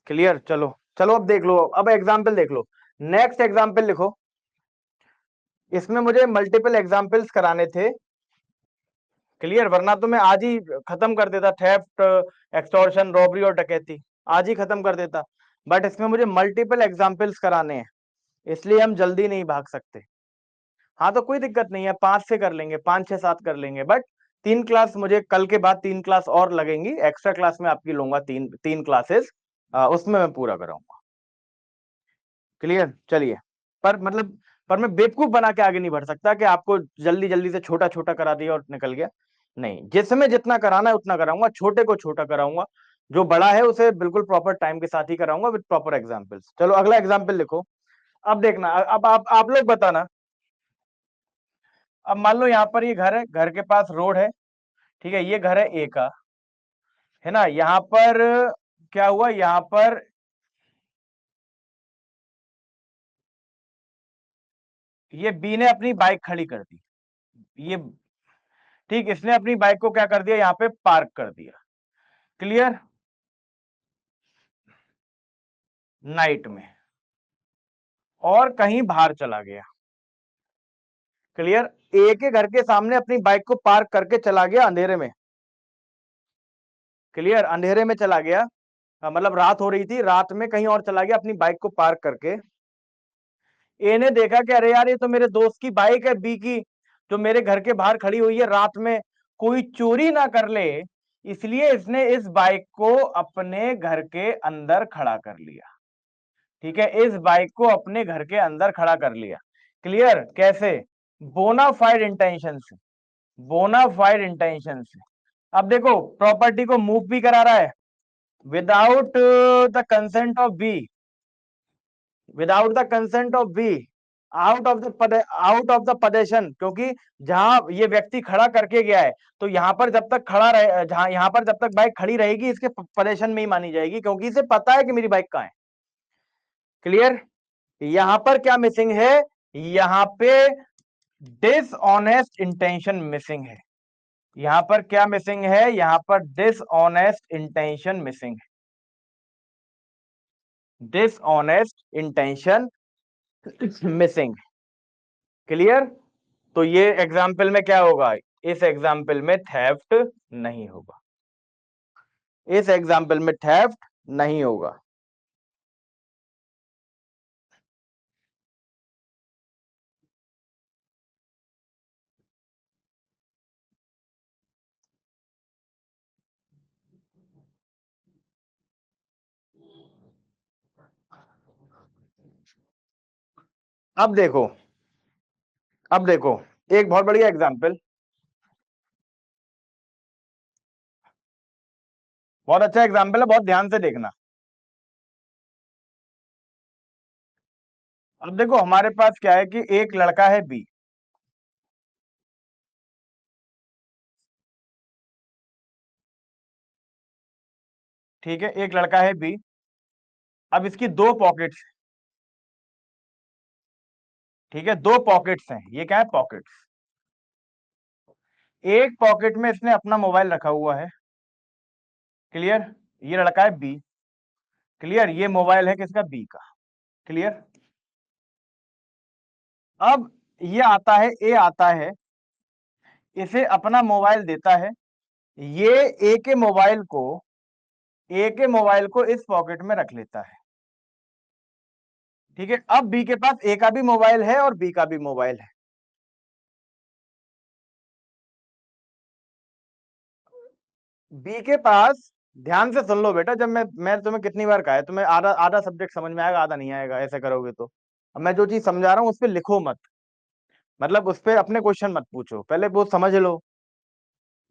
क्लियर? चलो चलो, अब देख लो, अब एग्जाम्पल देख लो। नेक्स्ट एग्जाम्पल लिखो। इसमें मुझे मल्टीपल एग्जाम्पल्स कराने थे। क्लियर? वरना तो मैं आज ही खत्म कर देता, थेफ्ट, एक्सटॉर्शन, रॉबरी और डकैती आज ही खत्म कर देता। बट इसमें मुझे मल्टीपल एग्जाम्पल्स कराने हैं, इसलिए हम जल्दी नहीं भाग सकते। हाँ तो कोई दिक्कत नहीं है, 5 से कर लेंगे, 5 6 7 कर लेंगे। बट 3 क्लास मुझे कल के बाद 3 क्लास और लगेंगी, एक्स्ट्रा क्लास में आपकी लूंगा, 3 3 क्लासेस, उसमें मैं पूरा कराऊंगा। क्लियर? चलिए। पर मतलब, पर मैं बेवकूफ बना के आगे नहीं बढ़ सकता कि आपको जल्दी जल्दी से छोटा छोटा करा दिया और निकल गया। नहीं, जिसमें जितना कराना है उतना कराऊंगा, छोटे को छोटा कराऊंगा, जो बड़ा है उसे बिल्कुल प्रॉपर टाइम के साथ ही कराऊंगा विद प्रॉपर एग्जांपल्स। चलो अगला एग्जांपल लिखो। अब देखना, अब आप लोग बताना। अब मान लो यहाँ पर ये घर है, घर के पास रोड है। ठीक है, ये घर है ए का, है ना? यहाँ पर क्या हुआ, यहाँ पर ये बी ने अपनी बाइक खड़ी कर दी। ये ठीक, इसने अपनी बाइक को क्या कर दिया, यहाँ पे पार्क कर दिया। क्लियर? नाइट में, और कहीं बाहर चला गया। क्लियर? ए के घर के सामने अपनी बाइक को पार्क करके चला गया अंधेरे में। क्लियर, अंधेरे में चला गया, मतलब रात हो रही थी, रात में कहीं और चला गया अपनी बाइक को पार्क करके। ए ने देखा कि अरे यार ये तो मेरे दोस्त की बाइक है बी की, जो मेरे घर के बाहर खड़ी हुई है, रात में कोई चोरी ना कर ले, इसलिए इसने इस बाइक को अपने घर के अंदर खड़ा कर लिया। ठीक है, इस बाइक को अपने घर के अंदर खड़ा कर लिया। क्लियर, कैसे? बोनाफाइड इंटेंशन से, बोनाफाइड इंटेंशन से। अब देखो, प्रॉपर्टी को मूव भी करा रहा है without the consent of B, without the consent of B, out of the possession, क्योंकि जहां ये व्यक्ति खड़ा करके गया है, तो यहां पर जब तक खड़ा रहे, जहां यहां पर जब तक बाइक खड़ी रहेगी इसके पोजेशन में ही मानी जाएगी, क्योंकि इसे पता है कि मेरी बाइक कहां है। क्लियर, यहां पर क्या मिसिंग है? यहां पे डिसऑनेस्ट इंटेंशन मिसिंग है। यहां पर क्या मिसिंग है? यहां पर डिसऑनेस्ट इंटेंशन मिसिंग है, डिसऑनेस्ट इंटेंशन मिसिंग। क्लियर, तो ये एग्जाम्पल में क्या होगा? इस एग्जाम्पल में थेफ्ट नहीं होगा, इस एग्जाम्पल में थेफ्ट नहीं होगा। अब देखो, अब देखो, एक बहुत बढ़िया एग्जाम्पल, बहुत अच्छा एग्जाम्पल है, बहुत ध्यान से देखना। अब देखो, हमारे पास क्या है कि एक लड़का है बी, ठीक है, एक लड़का है बी। अब इसकी दो पॉकेट्स, ठीक है, दो पॉकेट्स हैं, ये क्या है? पॉकेट्स। एक पॉकेट में इसने अपना मोबाइल रखा हुआ है। क्लियर, ये लड़का है बी। क्लियर, ये मोबाइल है किसका? बी का। क्लियर, अब ये आता है, ए आता है, इसे अपना मोबाइल देता है, ये ए के मोबाइल को, ए के मोबाइल को इस पॉकेट में रख लेता है। ठीक है, अब बी के पास ए का भी मोबाइल है और बी का भी मोबाइल है। बी के पास, ध्यान से सुन लो बेटा, जब मैं तुम्हें कितनी बार कहा है, तुम्हें आधा आधा सब्जेक्ट समझ में आएगा, आधा नहीं आएगा, ऐसे करोगे तो। अब मैं जो चीज समझा रहा हूं उस पर लिखो मत, मतलब उस पर अपने क्वेश्चन मत पूछो, पहले वो समझ लो।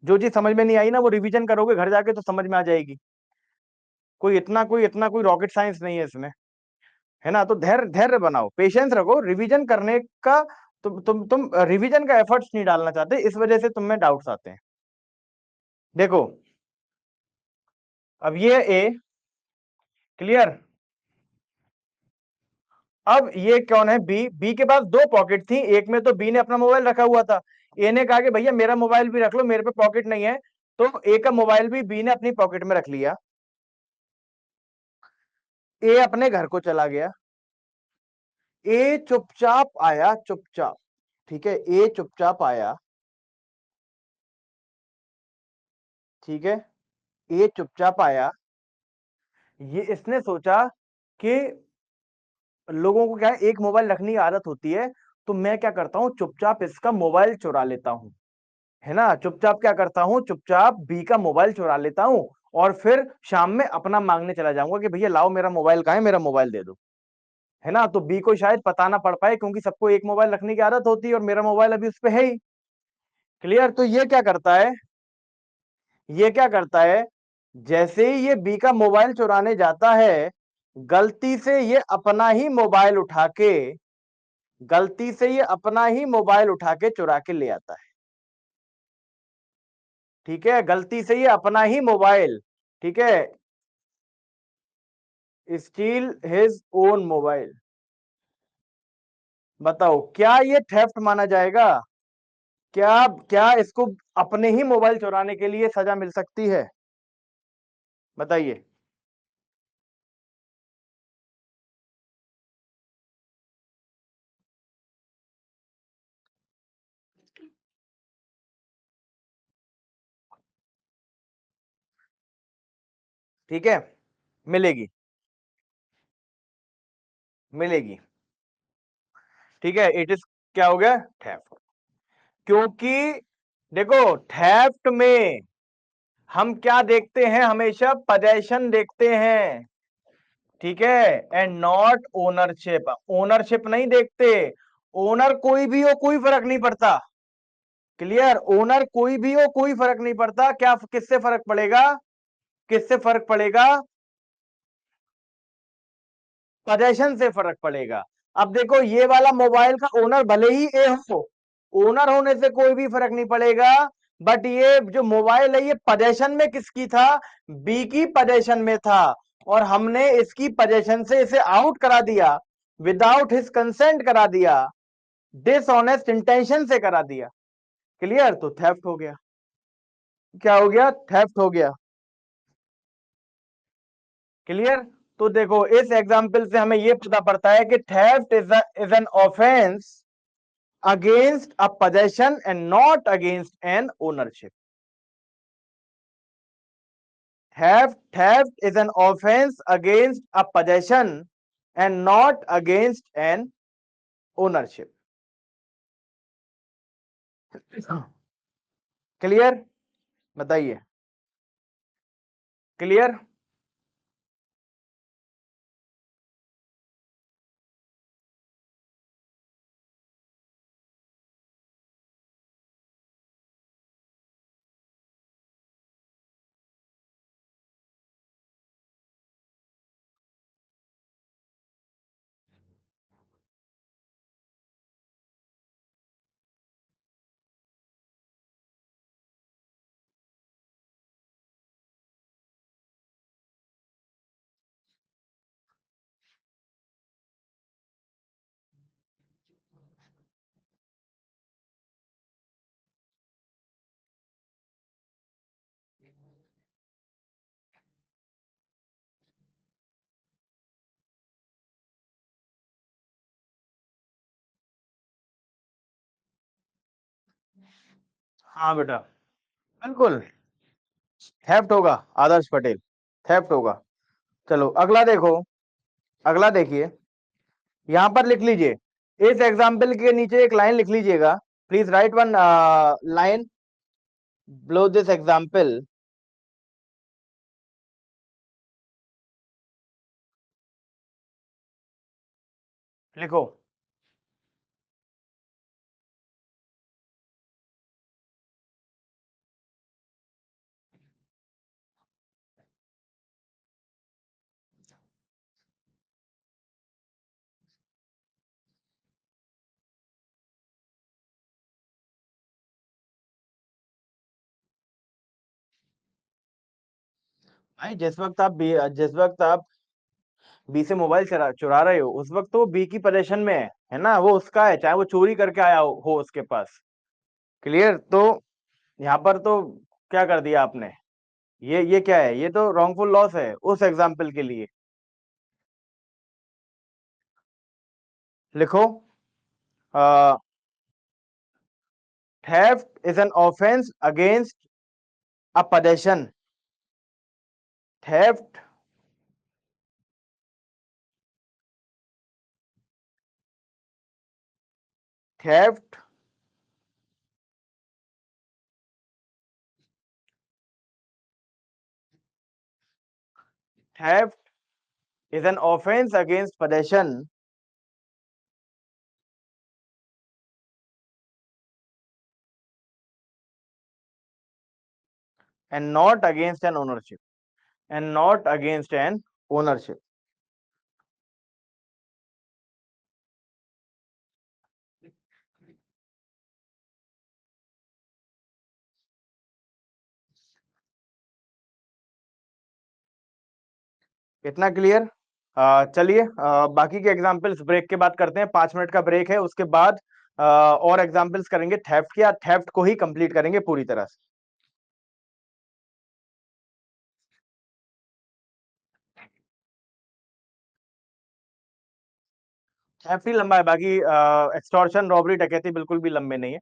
जो चीज समझ में नहीं आई ना, वो रिवीजन करोगे घर जाके तो समझ में आ जाएगी। कोई रॉकेट साइंस नहीं है इसमें, है ना? तो धैर्य धैर्य बनाओ, पेशेंस रखो, रिवीजन करने का, तुम रिवीजन का एफर्ट्स नहीं डालना चाहते, इस वजह से तुम में डाउट्स आते हैं। देखो, अब ये ए, क्लियर, अब ये कौन है? बी। बी के पास दो पॉकेट थी, एक में तो बी ने अपना मोबाइल रखा हुआ था, ए ने कहा कि भैया मेरा मोबाइल भी रख लो, मेरे पे पॉकेट नहीं है, तो ए का मोबाइल भी बी ने अपनी पॉकेट में रख लिया। ए अपने घर को चला गया, ए चुपचाप आया, चुपचाप, ठीक है, ए चुपचाप आया, ठीक है, ए चुपचाप आया। ये इसने सोचा कि लोगों को क्या है, एक मोबाइल रखने की आदत होती है, तो मैं क्या करता हूं, चुपचाप इसका मोबाइल चुरा लेता हूं, है ना? चुपचाप क्या करता हूं, चुपचाप बी का मोबाइल चुरा लेता हूं, और फिर शाम में अपना मांगने चला जाऊंगा कि भैया लाओ, मेरा मोबाइल कहां है, मेरा मोबाइल दे दो, है ना? तो बी को शायद पता ना पड़ पाए, क्योंकि सबको एक मोबाइल रखने की आदत होती है और मेरा मोबाइल अभी उस पे है ही। क्लियर, तो ये क्या करता है, ये क्या करता है, जैसे ही ये बी का मोबाइल चुराने जाता है, गलती से ये अपना ही मोबाइल उठा के, गलती से ये अपना ही मोबाइल उठा के चुरा के ले आता है। ठीक है, गलती से ये अपना ही मोबाइल, ठीक है, स्टील हिज ओन मोबाइल। बताओ, क्या ये थेफ्ट माना जाएगा? क्या क्या इसको अपने ही मोबाइल चुराने के लिए सजा मिल सकती है? बताइए। ठीक है, मिलेगी, मिलेगी। ठीक है, इट इज क्या हो गया, थेफ्ट। क्योंकि देखो थेफ्ट में हम क्या देखते हैं, हमेशा पोजेशन देखते हैं, ठीक है, एंड नॉट ओनरशिप। ओनरशिप नहीं देखते, ओनर कोई भी हो कोई फर्क नहीं पड़ता। क्लियर, ओनर कोई भी हो कोई फर्क नहीं पड़ता। क्या किससे फर्क पड़ेगा, किससे फर्क पड़ेगा, पोजेशन से फर्क पड़ेगा। अब देखो ये वाला मोबाइल का ओनर भले ही ए हो, ओनर होने से कोई भी फर्क नहीं पड़ेगा, बट ये जो मोबाइल है ये पोजेशन में किसकी था, बी की पोजेशन में था, और हमने इसकी पोजेशन से इसे आउट करा दिया, विदाउट हिज कंसेंट करा दिया, डिसऑनेस्ट इंटेंशन से करा दिया। क्लियर, तो थेफ्ट हो गया। क्या हो गया, थेफ्ट हो गया। क्लियर, तो देखो इस एग्जाम्पल से हमें यह पता पड़ता है कि theft is an offence against a possession and not against an ownership. Theft is an offense against a possession and not against an ownership. Clear, बताइए, क्लियर। हाँ बेटा, बिल्कुल थेफ्ट होगा, आदर्श पटेल, थेफ्ट होगा। चलो अगला देखो, अगला देखिए, यहां पर लिख लीजिए, इस एग्जाम्पल के नीचे एक लाइन लिख लीजिएगा, please right one line below this example। लिखो, भाई जिस वक्त आप बी से मोबाइल चुरा रहे हो, उस वक्त तो वो बी की पोजीशन में है ना, वो उसका है, चाहे वो चोरी करके आया हो उसके पास। क्लियर, तो यहाँ पर तो क्या कर दिया आपने, ये क्या है, ये तो रॉन्गफुल लॉस है उस एग्जाम्पल के लिए। लिखो, theft is an offence against a possession. Theft, theft theft is an offense against possession and not against an ownership, and not against an ownership। इतना क्लियर। चलिए बाकी के एग्जांपल्स ब्रेक के बाद करते हैं, 5 मिनट का ब्रेक है, उसके बाद और एग्जांपल्स करेंगे थेफ्ट के, या थेफ्ट को ही कंप्लीट करेंगे पूरी तरह से। थेफ्ट ही लंबा है, बाकी एक्सटॉर्शन, रॉबरी, डकैती बिल्कुल भी लंबे नहीं है।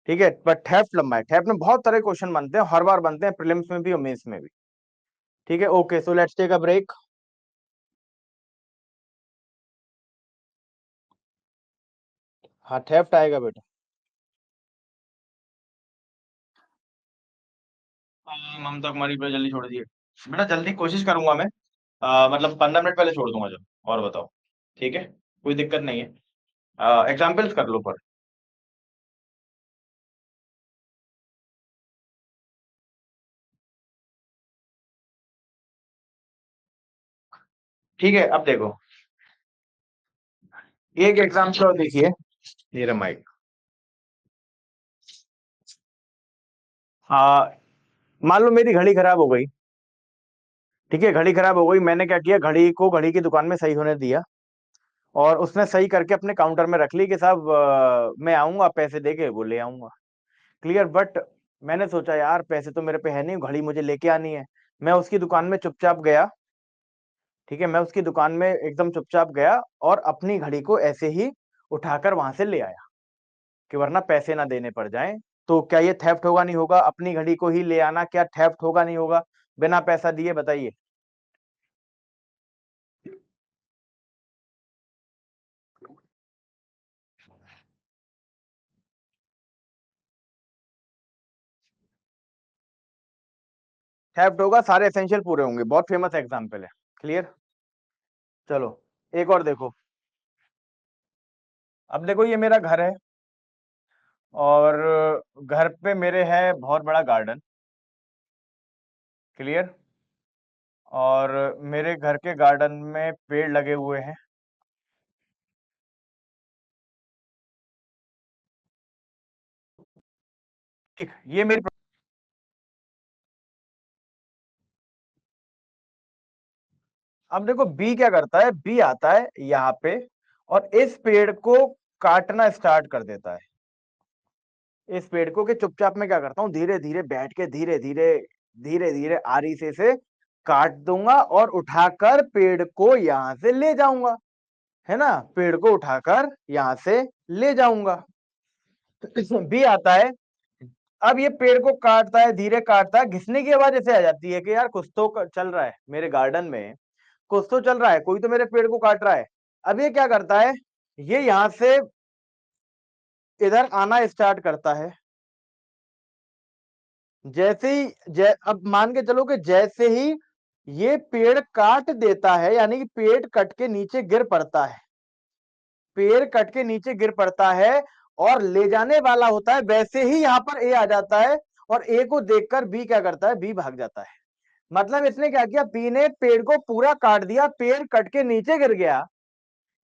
ठीक है, बट थेफ्ट लंबा है। थेफ्ट में बहुत तरह के क्वेश्चन बनते हैं, हर बार बनते हैं, प्रीलिम्स में भी और मेंस में भी। ठीक है, okay, so let's take a break. हाँ, थेफ्ट आएगा बेटा। ममता कुमारी पे जल्दी छोड़ दिए बेटा, जल्दी कोशिश करूंगा मैं। मतलब 15 मिनट पहले छोड़ दूंगा जब। और बताओ। ठीक है, कोई दिक्कत नहीं है। एग्जाम्पल्स कर लो पर। ठीक है, अब देखो, एक एग्जाम्पल और देखिए। ये रहा माइक। आ, मान लो मेरी घड़ी खराब हो गई। ठीक है, घड़ी खराब हो गई, मैंने क्या किया, घड़ी को घड़ी की दुकान में सही होने दिया। और उसने सही करके अपने काउंटर में रख ली कि साहब मैं आऊंगा पैसे दे के वो ले आऊंगा। क्लियर, बट मैंने सोचा यार पैसे तो मेरे पे है नहीं, घड़ी मुझे लेके आनी है। मैं उसकी दुकान में चुपचाप गया। ठीक है, मैं उसकी दुकान में एकदम चुपचाप गया और अपनी घड़ी को ऐसे ही उठाकर वहां से ले आया, कि वरना पैसे ना देने पड़ जाएं। तो क्या ये थेफ्ट होगा नहीं होगा? अपनी घड़ी को ही ले आना क्या थेफ्ट होगा नहीं होगा? बिना पैसा दिए बताइए। थेफ्ट होगा, सारे एसेंशियल पूरे होंगे, बहुत फेमस एग्जाम्पल है। क्लियर। चलो, एक और देखो। अब देखो, ये मेरा घर है और घर पे मेरे है बहुत बड़ा गार्डन। क्लियर। और मेरे घर के गार्डन में पेड़ लगे हुए हैं। ठीक, ये मेरी। अब देखो बी क्या करता है, बी आता है यहाँ पे और इस पेड़ को काटना स्टार्ट कर देता है। इस पेड़ को, कि चुपचाप मैं क्या करता हूँ, धीरे धीरे बैठ के धीरे धीरे धीरे धीरे आरी से काट दूंगा और उठाकर पेड़ को यहां से ले जाऊंगा। है ना, पेड़ को उठाकर यहां से ले जाऊंगा। तो बी आता है। अब ये पेड़ को काटता है, धीरे काटता है, घिसने की आवाज ऐसे आ जाती है कि यार कुछ तो चल रहा है मेरे गार्डन में। कुछ तो चल रहा है, कोई तो मेरे पेड़ को काट रहा है। अब ये क्या करता है, ये यहां से इधर आना स्टार्ट करता है। जैसे ही अब मान के चलो कि जैसे ही ये पेड़ काट देता है, यानी कि पेड़ कट के नीचे गिर पड़ता है। पेड़ कट के नीचे गिर पड़ता है और ले जाने वाला होता है, वैसे ही यहां पर ए आ जाता है। और ए को देखकर बी क्या करता है, बी भाग जाता है। मतलब इसने क्या किया, बी ने पेड़ को पूरा काट दिया, पेड़ कट के नीचे गिर गया।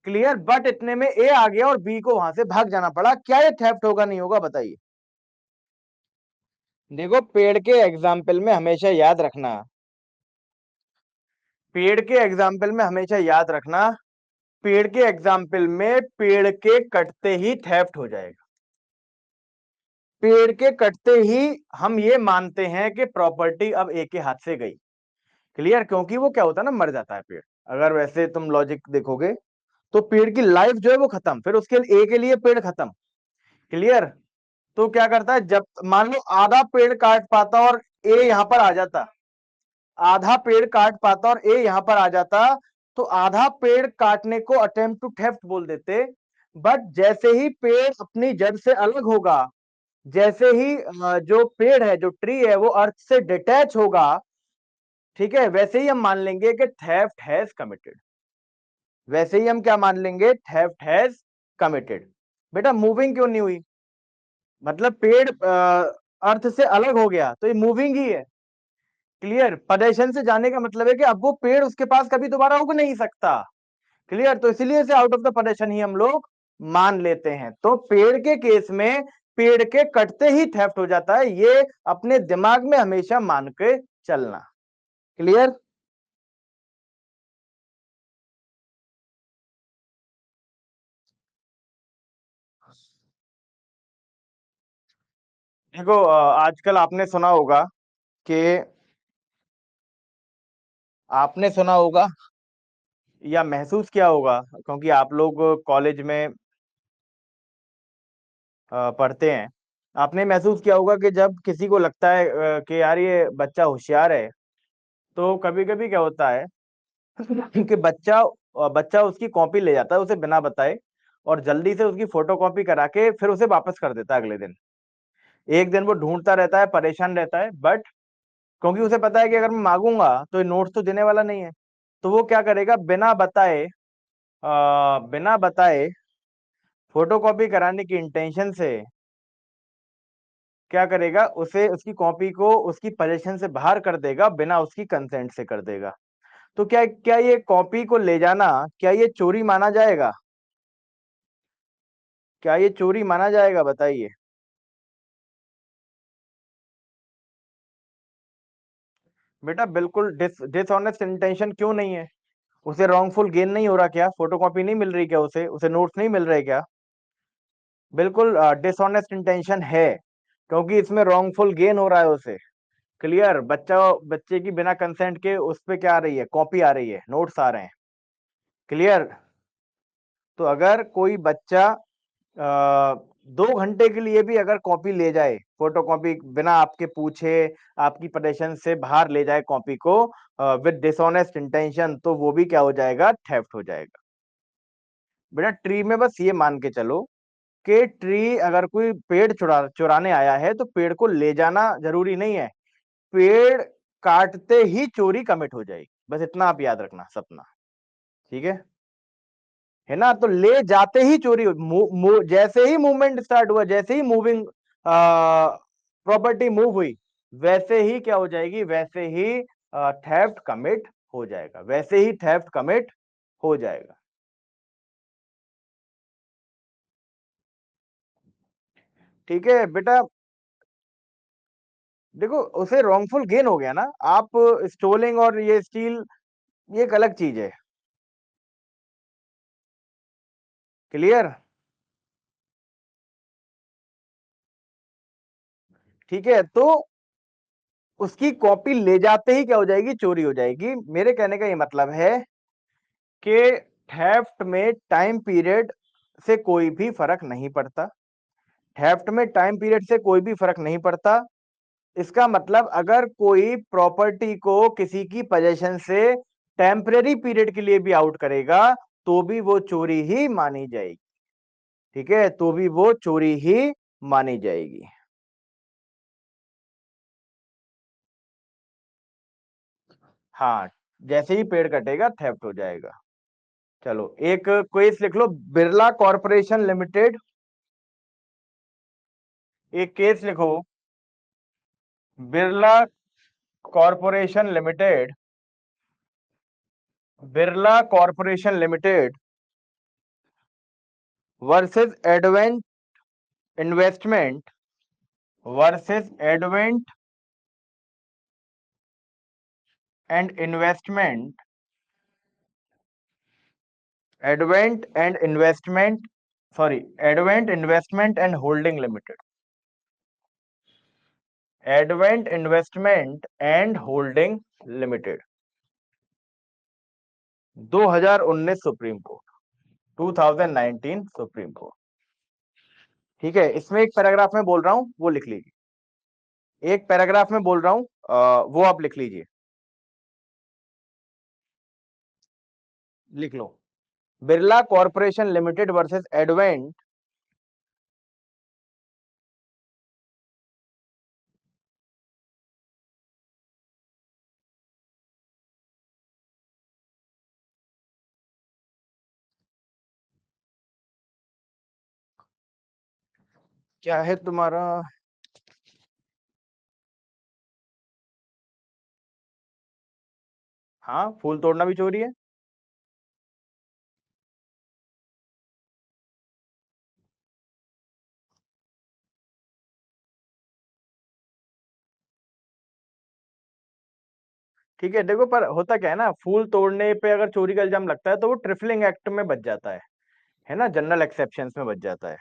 क्लियर, बट इतने में ए आ गया और बी को वहां से भाग जाना पड़ा। क्या ये थेफ्ट होगा नहीं होगा बताइए? देखो, पेड़ के एग्जाम्पल में हमेशा याद रखना, पेड़ के एग्जाम्पल में हमेशा याद रखना, पेड़ के एग्जाम्पल में पेड़ के कटते ही थेफ्ट हो जाएगा। पेड़ के कटते ही हम ये मानते हैं कि प्रॉपर्टी अब ए के हाथ से गई। क्लियर, क्योंकि वो क्या होता है ना, मर जाता है पेड़। अगर वैसे तुम लॉजिक देखोगे तो पेड़ की लाइफ जो है वो खत्म, फिर उसके ए के लिए पेड़ खत्म। क्लियर। तो क्या करता है, जब मान लो आधा पेड़ काट पाता और ए यहां पर आ जाता, आधा पेड़ काट पाता और ए यहां पर आ जाता, तो आधा पेड़ काटने को अटेम्प्ट टू थेफ्ट बोल देते। बट जैसे ही पेड़ अपनी जड़ से अलग होगा, जैसे ही जो पेड़ है, जो ट्री है, वो अर्थ से डिटैच होगा, ठीक है, वैसे ही हम मान लेंगे कि थेफ्ट हैज कमिटेड। वैसे ही हम क्या मान लेंगे, थेफ्ट हैज कमिटेड। बेटा मूविंग क्यों नहीं हुई? मतलब पेड़ अर्थ से अलग हो गया तो ये मूविंग ही है। क्लियर, पदेशन से जाने का मतलब है कि अब वो पेड़ उसके पास कभी दोबारा उग नहीं सकता। क्लियर, तो इसलिए से आउट ऑफ द पदेशन ही हम लोग मान लेते हैं। तो पेड़ के केस में पेड़ के कटते ही थेफ्ट हो जाता है, ये अपने दिमाग में हमेशा मान के चलना। क्लियर। देखो, आजकल आपने सुना होगा कि, आपने सुना होगा या महसूस किया होगा, क्योंकि आप लोग कॉलेज में पढ़ते हैं। आपने महसूस किया होगा कि जब किसी को लगता है कि यार ये बच्चा होशियार है, तो कभी कभी क्या होता है कि बच्चा उसकी कॉपी ले जाता है उसे बिना बताए, और जल्दी से उसकी फोटो कॉपी करा के फिर उसे वापस कर देता है अगले दिन। एक दिन वो ढूंढता रहता है, परेशान रहता है, बट क्योंकि उसे पता है कि अगर मैं मांगूंगा तो ये नोट्स तो देने वाला नहीं है, तो वो क्या करेगा, बिना बताए फोटोकॉपी कराने की इंटेंशन से क्या करेगा, उसे उसकी कॉपी को उसकी पोजीशन से बाहर कर देगा, बिना उसकी कंसेंट से कर देगा। तो क्या क्या ये कॉपी को ले जाना, क्या ये चोरी माना जाएगा? क्या ये चोरी माना जाएगा, बताइए। बेटा बिल्कुल डिसऑनेस्ट इंटेंशन क्यों नहीं है? उसे रॉन्गफुल गेन नहीं हो रहा क्या? फोटोकॉपी नहीं मिल रही क्या? उसे नोट्स नहीं मिल रहे क्या? बिल्कुल डिसऑनेस्ट इंटेंशन है, क्योंकि इसमें रॉन्गफुल गेन हो रहा है उसे। क्लियर? बच्चे की बिना कंसेंट के उस पे क्या आ रही है, कॉपी आ रही है, नोट्स आ रहे हैं। क्लियर? तो अगर कोई बच्चा 2 घंटे के लिए भी अगर कॉपी ले जाए, फोटो कॉपी बिना आपके पूछे, आपकी परमिशन से बाहर ले जाए कॉपी को विद डिसऑनेस्ट इंटेंशन, तो वो भी क्या हो जाएगा, थेफ्ट हो जाएगा। बेटा ट्री में बस ये मान के चलो कि ट्री अगर कोई पेड़ चुराने आया है तो पेड़ को ले जाना जरूरी नहीं है, पेड़ काटते ही चोरी कमिट हो जाएगी, बस इतना आप याद रखना सपना। ठीक है ना? तो ले जाते ही चोरी जैसे ही मूवमेंट स्टार्ट हुआ, जैसे ही मूविंग प्रॉपर्टी मूव हुई, वैसे ही क्या हो जाएगी, वैसे ही थेफ्ट कमिट हो जाएगा, वैसे ही थेफ्ट कमिट हो जाएगा। ठीक है बेटा, देखो उसे रॉन्गफुल गेन हो गया ना, आप स्टोलिंग और ये स्टील, ये एक अलग चीज है। क्लियर? ठीक है, तो उसकी कॉपी ले जाते ही क्या हो जाएगी, चोरी हो जाएगी। मेरे कहने का ये मतलब है कि थेफ्ट में टाइम पीरियड से कोई भी फर्क नहीं पड़ता, थेफ्ट में टाइम पीरियड से कोई भी फर्क नहीं पड़ता। इसका मतलब अगर कोई प्रॉपर्टी को किसी की पोजीशन से टेम्परेरी पीरियड के लिए भी आउट करेगा, तो भी वो चोरी ही मानी जाएगी। ठीक है, तो भी वो चोरी ही मानी जाएगी। हाँ, जैसे ही पेड़ कटेगा थेफ्ट हो जाएगा। चलो एक क्वेश्चन लिख लो, बिरला कॉर्पोरेशन लिमिटेड, एक केस लिखो, Birla corporation limited, Birla corporation limited versus advent investment, versus advent and investment, advent and investment, sorry, advent investment and holding limited, advent investment and holding limited, 2019 supreme court, 2019 supreme court. ठीक है, इसमें एक paragraph में बोल रहा हूं, वो लिख लीजिए। एक पैराग्राफ में बोल रहा हूं, वो आप लिख लीजिए। लिख लो, Birla corporation limited versus Adventz, क्या है तुम्हारा? हाँ, फूल तोड़ना भी चोरी है। ठीक है, देखो पर होता क्या है ना, फूल तोड़ने पे अगर चोरी का इल्जाम लगता है तो वो ट्रिफलिंग एक्ट में बच जाता है ना, जनरल एक्सेप्शंस में बच जाता है।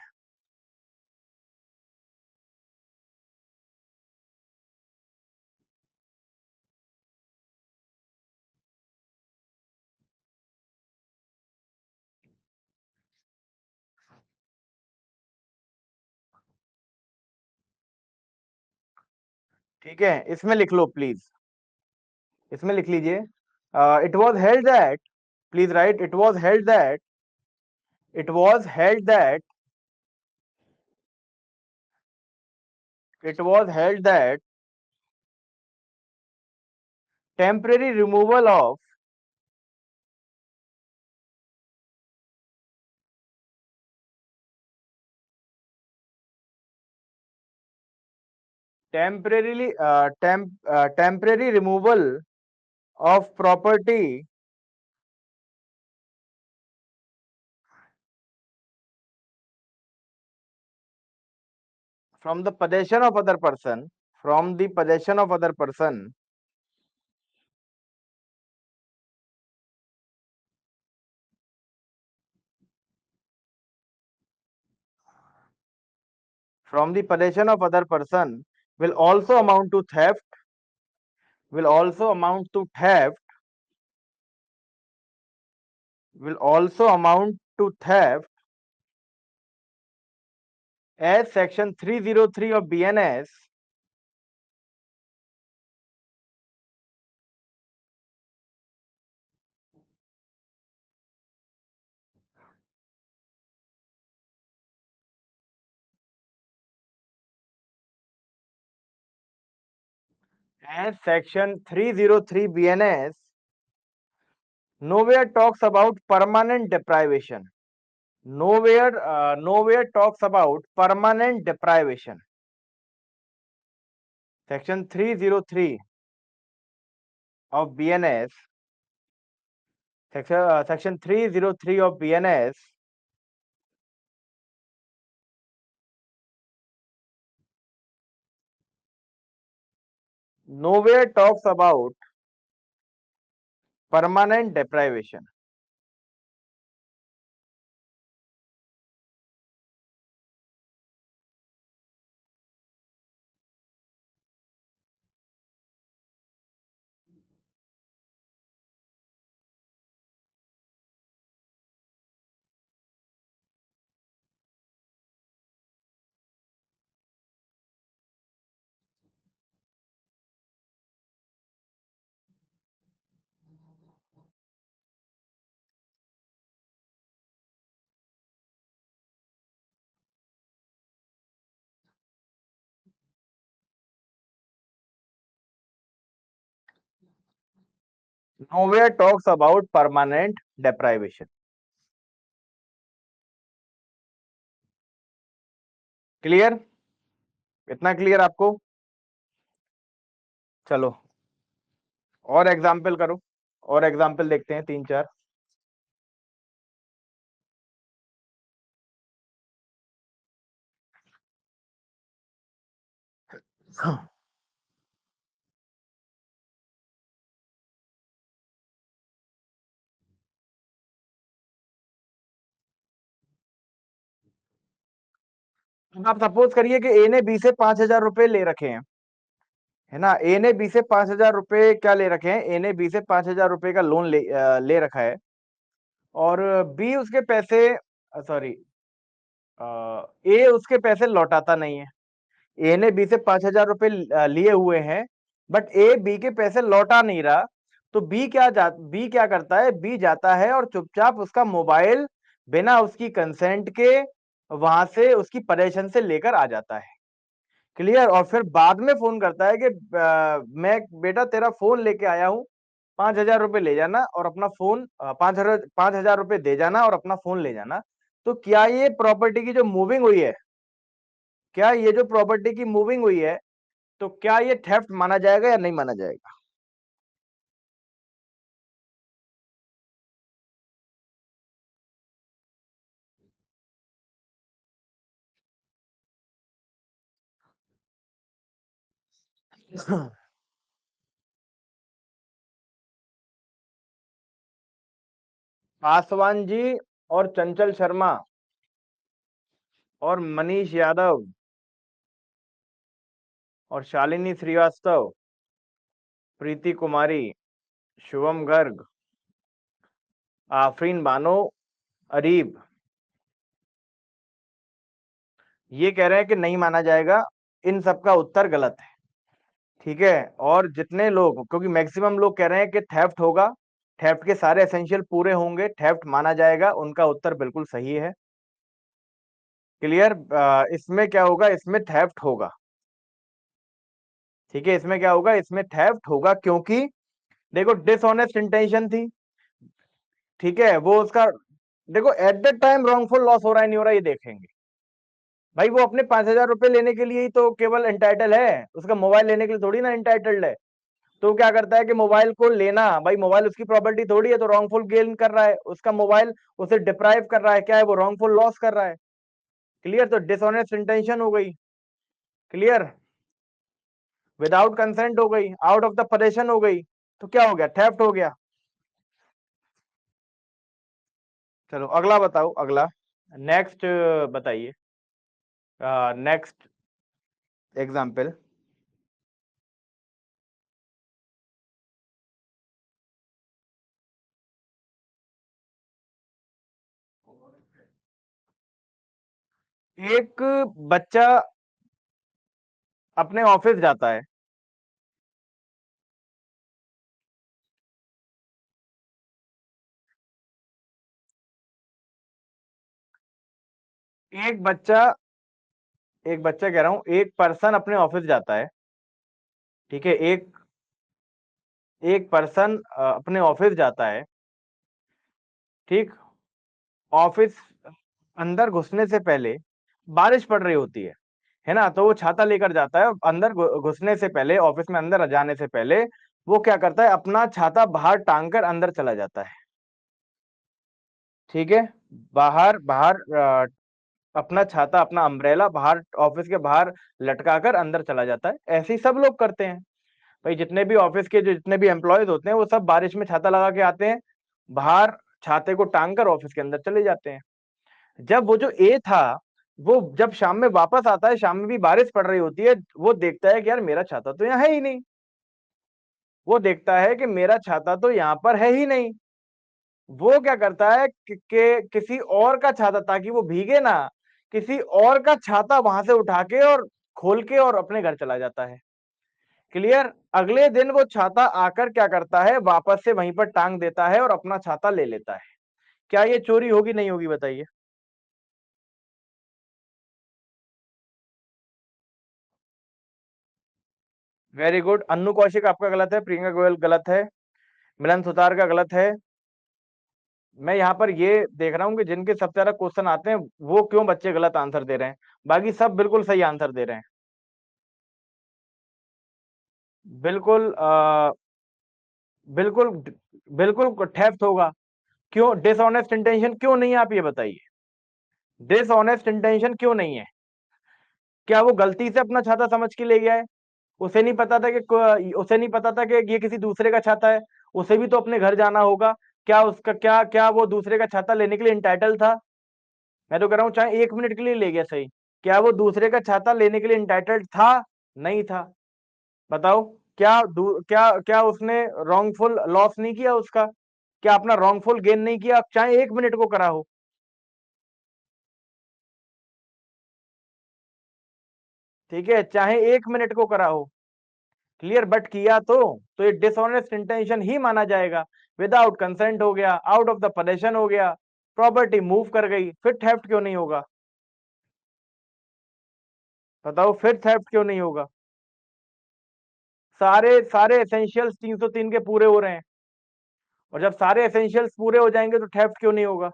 ठीक है, इसमें लिख लो प्लीज, इसमें लिख लीजिए, it was held that, please right, it was held that, it was held that, it was held that temporary removal of temporary removal of property from the possession of other person, from the possession of other person, from the possession of other person will also amount to theft, will also amount to theft, will also amount to theft as section 303 of BNS, as section 303 BNS nowhere talks about permanent deprivation. Nowhere talks about permanent deprivation. Section 303 of BNS, section 303 of BNS nowhere talks about permanent deprivation. Nowhere talks about permanent deprivation. Clear? इतना clear आपको? चलो और example करो, और example देखते हैं 3-4। अब आप सपोज करिए कि ए ने बी से 5,000 रुपए ले रखे हैं, है ना। ए ने बी से 5,000 रुपए क्या ले रखे हैं, ए ने बी से 5,000 रुपए का लोन ले रखा है, और बी उसके पैसे, सॉरी, ए उसके पैसे लौटाता नहीं है। ए ने बी से 5,000 रुपए लिए हुए हैं, बट ए बी के पैसे लौटा नहीं रहा। तो बी क्या करता है, बी जाता है और चुपचाप उसका मोबाइल बिना उसकी कंसेंट के वहां से उसकी परेशान से लेकर आ जाता है। क्लियर? और फिर बाद में फोन करता है कि मैं बेटा तेरा फोन लेके आया हूं, 5,000 रुपए ले जाना और अपना फोन, 5,000 रुपए दे जाना और अपना फोन ले जाना। तो क्या ये प्रॉपर्टी की जो मूविंग हुई है, क्या ये जो प्रॉपर्टी की मूविंग हुई है, तो क्या ये थेफ्ट माना जाएगा या नहीं माना जाएगा? पासवान जी और चंचल शर्मा और मनीष यादव और शालिनी श्रीवास्तव, प्रीति कुमारी, शुभम गर्ग, आफरीन बानो, अरीब, ये कह रहे हैं कि नहीं माना जाएगा। इन सब का उत्तर गलत है। ठीक है, और जितने लोग, क्योंकि मैक्सिमम लोग कह रहे हैं कि थेफ्ट होगा, थेफ्ट के सारे एसेंशियल पूरे होंगे, थेफ्ट माना जाएगा, उनका उत्तर बिल्कुल सही है। क्लियर? इसमें क्या होगा, इसमें थेफ्ट होगा। ठीक है, इसमें क्या होगा, इसमें थेफ्ट होगा, क्योंकि देखो डिसऑनेस्ट इंटेंशन थी। ठीक है, वो उसका, देखो eight the time wrongful loss हो रहा है नहीं हो रहा, ये देखेंगे। भाई वो अपने 5,000 रुपए लेने के लिए ही तो केवल इंटाइटल है, उसका मोबाइल लेने के लिए थोड़ी ना इंटाइटल्ड है। तो क्या करता है कि मोबाइल को लेना, भाई मोबाइल उसकी प्रॉपर्टी थोड़ी है, तो रॉन्गफुल गेन कर रहा है, उसका मोबाइल उसे डिप्राइव कर रहा है, क्या है वो, रॉन्गफुल लॉस कर रहा है। क्लियर? तो डिसऑनेस्ट इंटेंशन हो गई। क्लियर? विदाउट कंसेंट हो गई, आउट ऑफ द पोजीशन हो गई, तो क्या हो गया, थेफ्ट हो गया। चलो अगला बताओ, अगला नेक्स्ट बताइए, नेक्स्ट एग्जाम्पल। एक बच्चा अपने ऑफिस जाता है। एक बच्चा, एक बच्चा कह रहा हूं, एक पर्सन अपने ऑफिस जाता है। ठीक है, एक एक पर्सन अपने ऑफिस जाता है। ठीक, ऑफिस अंदर घुसने से पहले बारिश पड़ रही होती है ना, तो वो छाता लेकर जाता है, अंदर घुसने से पहले, ऑफिस में अंदर जाने से पहले वो क्या करता है, अपना छाता बाहर टांग कर अंदर चला जाता है। ठीक है, बाहर बाहर अपना छाता, अपना अम्ब्रेला बाहर, ऑफिस के बाहर लटका कर अंदर चला जाता है। ऐसे ही सब लोग करते हैं। भाई जितने भी ऑफिस के जो जितने भी एम्प्लॉयज होते हैं, वो सब बारिश में छाता लगा के आते हैं, बाहर छाते को टांग कर ऑफिस के अंदर चले जाते हैं। जब वो जो ए था, वो जब शाम में वापस आता है, शाम में भी बारिश पड़ रही होती है, वो देखता है कि यार मेरा छाता तो यहाँ है ही नहीं। वो देखता है कि मेरा छाता तो यहाँ पर है ही नहीं। वो क्या करता है कि किसी और का छाता, ताकि वो भीगे ना, किसी और का छाता वहां से उठा के और खोल के और अपने घर चला जाता है। क्लियर? अगले दिन वो छाता आकर क्या करता है, वापस से वहीं पर टांग देता है और अपना छाता ले लेता है। क्या ये चोरी होगी नहीं होगी, बताइए? Very good. अन्नू कौशिक आपका गलत है, प्रियंका गोयल गलत है, मिलन सुतार का गलत है। मैं यहाँ पर ये देख रहा हूँ कि जिनके सबसे ज्यादा क्वेश्चन आते हैं, वो क्यों बच्चे गलत आंसर दे रहे हैं, बाकी सब बिल्कुल सही आंसर दे रहे हैं। बिल्कुल बिल्कुल बिल्कुल थेफ्ट होगा। क्यों डिसऑनेस्ट इंटेंशन क्यों नहीं है, आप ये बताइए, डिसऑनेस्ट इंटेंशन क्यों नहीं है? क्या वो गलती से अपना छाता समझ के ले गया है? उसे नहीं पता था कि उसे नहीं पता था कि ये किसी दूसरे का छाता है? उसे भी तो अपने घर जाना होगा। क्या उसका, क्या क्या वो दूसरे का छाता लेने के लिए इंटाइटल था? मैं तो कह रहा हूँ चाहे 1 मिनट के लिए ले गया, सही, क्या वो दूसरे का छाता लेने के लिए इंटाइटल्ड था? नहीं था। बताओ, क्या क्या उसने रॉन्गफुल लॉस नहीं किया उसका? क्या अपना रॉन्गफुल गेन नहीं किया, चाहे 1 मिनट को करा हो? ठीक है, चाहे 1 मिनट को करा हो। क्लियर? बट किया तो ये डिसऑनेस्ट इंटेंशन ही माना जाएगा। विदाउट कंसेंट हो गया, आउट ऑफ द पोजीशन हो गया, प्रॉपर्टी मूव कर गई, फिर थेफ्ट क्यों नहीं होगा? बताओ, फिर थेफ्ट क्यों नहीं होगा? सारे सारे एसेंशियल्स 303 के पूरे हो रहे हैं, और जब सारे एसेंशियल्स पूरे हो जाएंगे तो थेफ्ट क्यों नहीं होगा?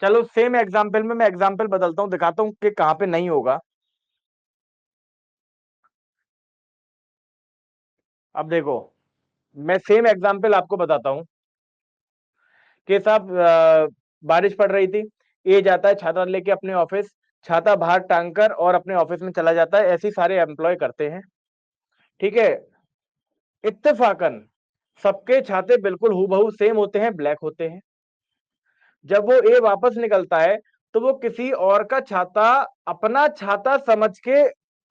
चलो सेम एग्जांपल में मैं एग्जांपल बदलता हूं, दिखाता हूं कि कहां पे नहीं होगा। अब देखो, मैं सेम एग्जांपल आपको बताता हूं कि साहब बारिश पड़ रही थी, ए जाता है छाता लेके अपने ऑफिस, छाता बाहर टांग कर और अपने ऑफिस में चला जाता है। ऐसे ही सारे एम्प्लॉय करते हैं। ठीक है, इत्तेफाकन सबके छाते बिल्कुल हूबहू सेम होते हैं, ब्लैक होते हैं। जब वो ए वापस निकलता है, तो वो किसी और का छाता अपना छाता समझ के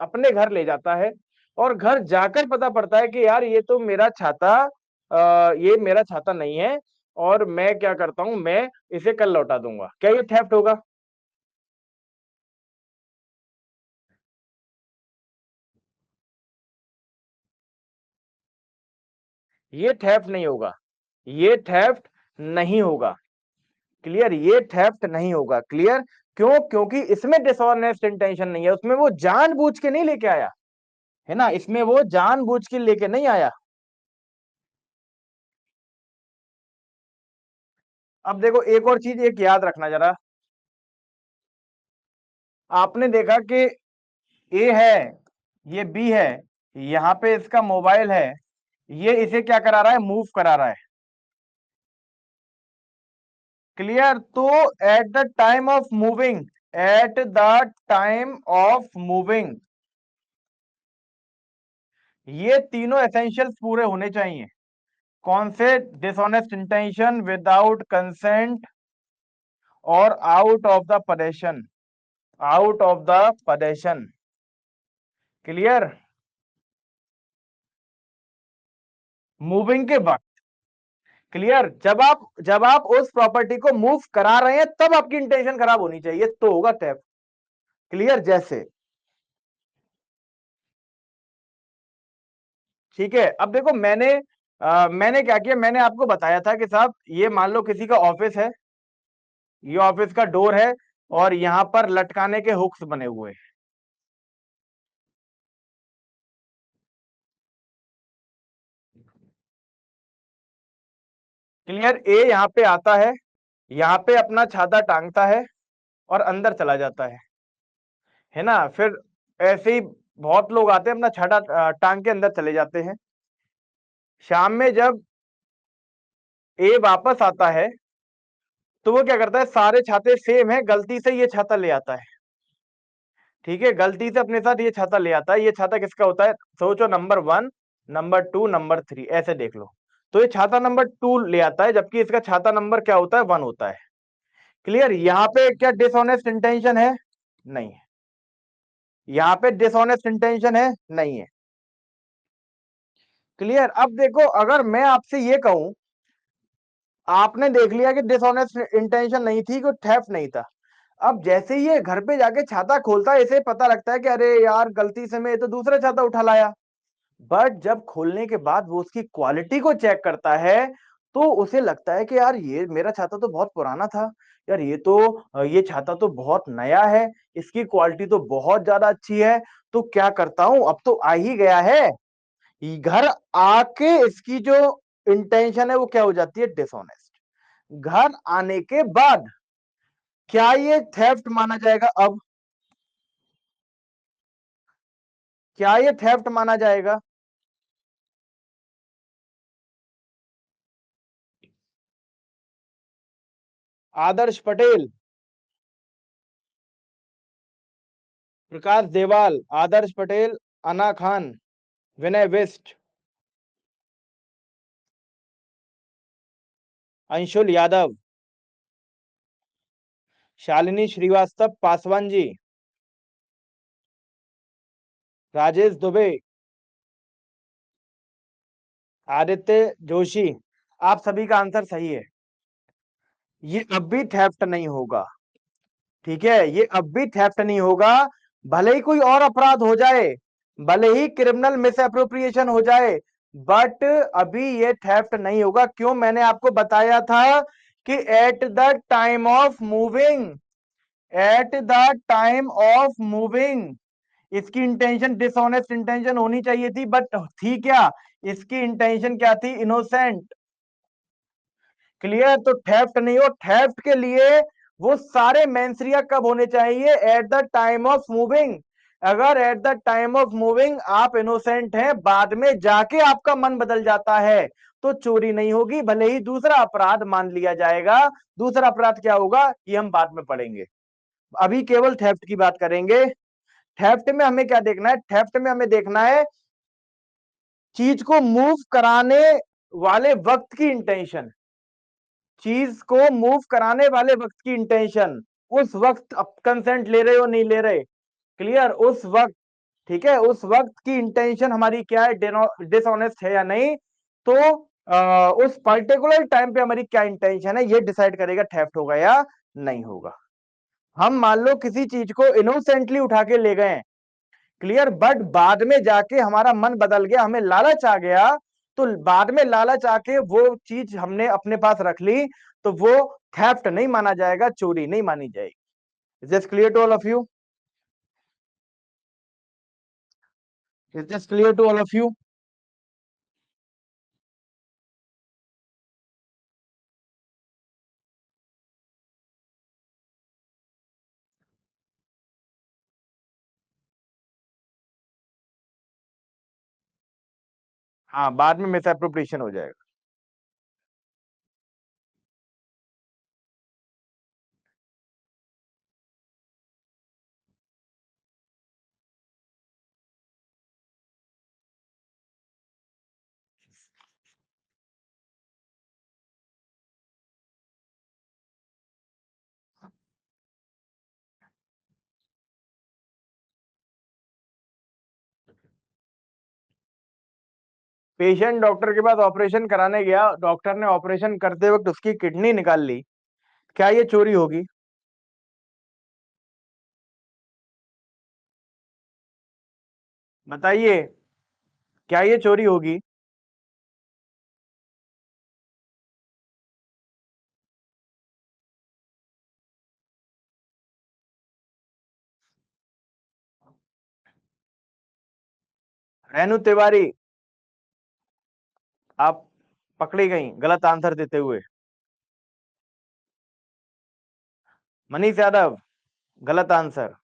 अपने घर ले जाता है, और घर जाकर पता पड़ता है कि यार ये तो मेरा छाता, ये मेरा छाता नहीं है, और मैं क्या करता हूं, मैं इसे कल लौटा दूंगा, क्या ये थेफ्ट होगा? ये थेफ्ट नहीं होगा, ये थेफ्ट नहीं होगा। क्लियर, ये थेफ्ट नहीं होगा। क्लियर, क्यों? क्योंकि इसमें डिसऑनेस्ट इंटेंशन नहीं है, उसमें वो जानबूझ के नहीं लेके आया, है ना, इसमें वो जानबूझ के लेके नहीं आया। अब देखो एक और चीज एक याद रखना जरा, आपने देखा कि ए है, ये बी है, यहां पे इसका मोबाइल है, ये इसे क्या करा रहा है, मूव करा रहा है। क्लियर, तो eight the time of moving, eight the time of moving ये तीनों एसेंशियल्स पूरे होने चाहिए। कौन से? डिसऑनेस्ट इंटेंशन, विदाउट कंसेंट, और out of the possession, out of the possession. Clear, moving के वक्त। क्लियर, जब आप उस प्रॉपर्टी को मूव करा रहे हैं तब आपकी इंटेंशन खराब होनी चाहिए, तो होगा थेफ्ट। क्लियर, जैसे ठीक है। अब देखो मैंने क्या किया, मैंने आपको बताया था कि साहब ये मान लो किसी का ऑफिस है, ये ऑफिस का डोर है, और यहां पर लटकाने के हुक्स बने हुए हैं। क्लियर, ए यहां पे आता है, यहां पे अपना छाता टांगता है और अंदर चला जाता है ना। फिर ऐसे ही बहुत लोग आते हैं, अपना छाता टांग के अंदर चले जाते हैं। शाम में जब ए वापस आता है तो वो क्या करता है, सारे छाते सेम है, गलती से ये छाता ले आता है। ठीक है, गलती से अपने साथ ये छाता ले आता है। ये छाता किसका होता है? सोचो, नंबर 1, नंबर 2, नंबर 3, ऐसे देख लो। तो ये छाता नंबर 2 ले आता है, जबकि इसका छाता नंबर क्या होता है, 1 होता है। क्लियर, यहां पे क्या डिसऑनेस्ट इंटेंशन है? नहीं है। यहां पे डिसऑनेस्ट इंटेंशन है? नहीं है। क्लियर, अब देखो अगर मैं आपसे ये कहूं, आपने देख लिया कि डिसऑनेस्ट इंटेंशन नहीं थी, कोई थेफ्ट नहीं था। अब जैसे ही ये घर पे जाके छाता खोलता है, इसे पता लगता है कि अरे यार गलती से मैं ये तो दूसरा छाता उठा लाया। बट जब खोलने के बाद वो उसकी क्वालिटी को चेक करता है, तो उसे लगता है कि यार ये मेरा छाता तो बहुत पुराना था, यार ये छाता तो बहुत नया है, इसकी क्वालिटी तो बहुत ज्यादा अच्छी है। तो क्या करता हूं, अब तो आ ही गया है, घर आके इसकी जो इंटेंशन है वो क्या हो जाती है, डिसऑनेस्ट। घर आने के बाद क्या ये थेफ्ट माना जाएगा? अब क्या ये थेफ्ट माना जाएगा? आदर्श पटेल, प्रकाश देवाल, आदर्श पटेल, अना खान, विनय बिष्ट, अंशुल यादव, शालिनी श्रीवास्तव पासवान जी, राजेश दुबे, आदित्य जोशी। आप सभी का आंसर सही है। ये अब भी थेफ्ट नहीं होगा। ठीक है, ये अब भी थेफ्ट नहीं होगा। भले ही कोई और अपराध हो जाए, भले ही क्रिमिनल मिस एप्रोप्रिएशन हो जाए, बट अभी ये थेफ्ट नहीं होगा। क्यों? मैंने आपको बताया था कि eight the time of moving, eight the time of moving इसकी इंटेंशन डिसऑनेस्ट इंटेंशन होनी चाहिए थी, बट थी क्या? इसकी इंटेंशन क्या थी? इनोसेंट। क्लियर, तो थेफ्ट नहीं हो। थेफ्ट के लिए वो सारे मेंसरिया कब होने चाहिए? At the time of moving. अगर at the time of moving आप इनोसेंट हैं, बाद में जाके आपका मन बदल जाता है, तो चोरी नहीं होगी, भले ही दूसरा अपराध मान लिया जाएगा। दूसरा अपराध क्या होगा ये हम बाद में पढ़ेंगे, अभी केवल थेफ्ट की बात करेंगे। थेफ्ट में हमें क्या देखना है? थेफ्ट में हमें देखना है चीज को मूव कराने वाले वक्त की इंटेंशन, चीज को मूव कराने वाले वक्त की इंटेंशन। उस वक्त आप कंसेंट ले रहे हो नहीं ले रहे? क्लियर, उस वक्त। ठीक है, उस वक्त की इंटेंशन हमारी क्या है, डिसऑनेस्ट है या नहीं? तो उस पर्टिकुलर टाइम पे हमारी क्या इंटेंशन है, ये डिसाइड करेगा थेफ्ट होगा या नहीं होगा। हम मान लो किसी चीज को इनोसेंटली उठा के ले गए, क्लियर, बट बाद में जाके हमारा मन बदल गया, हमें लालच आ गया, तो बाद में लालच आके वो चीज हमने अपने पास रख ली, तो वो थेफ्ट नहीं माना जाएगा, चोरी नहीं मानी जाएगी। Is this clear to all of you? Is this clear to all of you? हाँ, बाद में मिस एप्रोप्रिएशन हो जाएगा। पेशेंट डॉक्टर के पास ऑपरेशन कराने गया, डॉक्टर ने ऑपरेशन करते वक्त उसकी किडनी निकाल ली, क्या ये चोरी होगी? बताइए, क्या ये चोरी होगी? रेनू तिवारी, आप पकड़ी गई गलत आंसर देते हुए। मनीष यादव, गलत आंसर।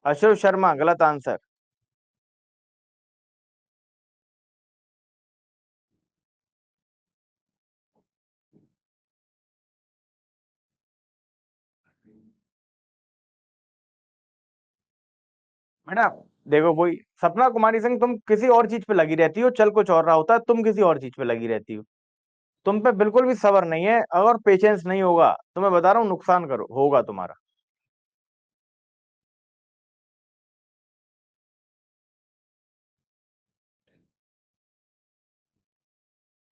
अशोक शर्मा, गलत आंसर। बेटा देखो, वही सपना कुमारी सिंह, तुम किसी और चीज पे लगी रहती हो, चल कुछ और रहा होता है, तुम किसी और चीज पे लगी रहती हो। तुम पे बिल्कुल भी सब्र नहीं है, अगर पेशेंस नहीं होगा तो मैं बता रहा हूँ नुकसान करो होगा तुम्हारा।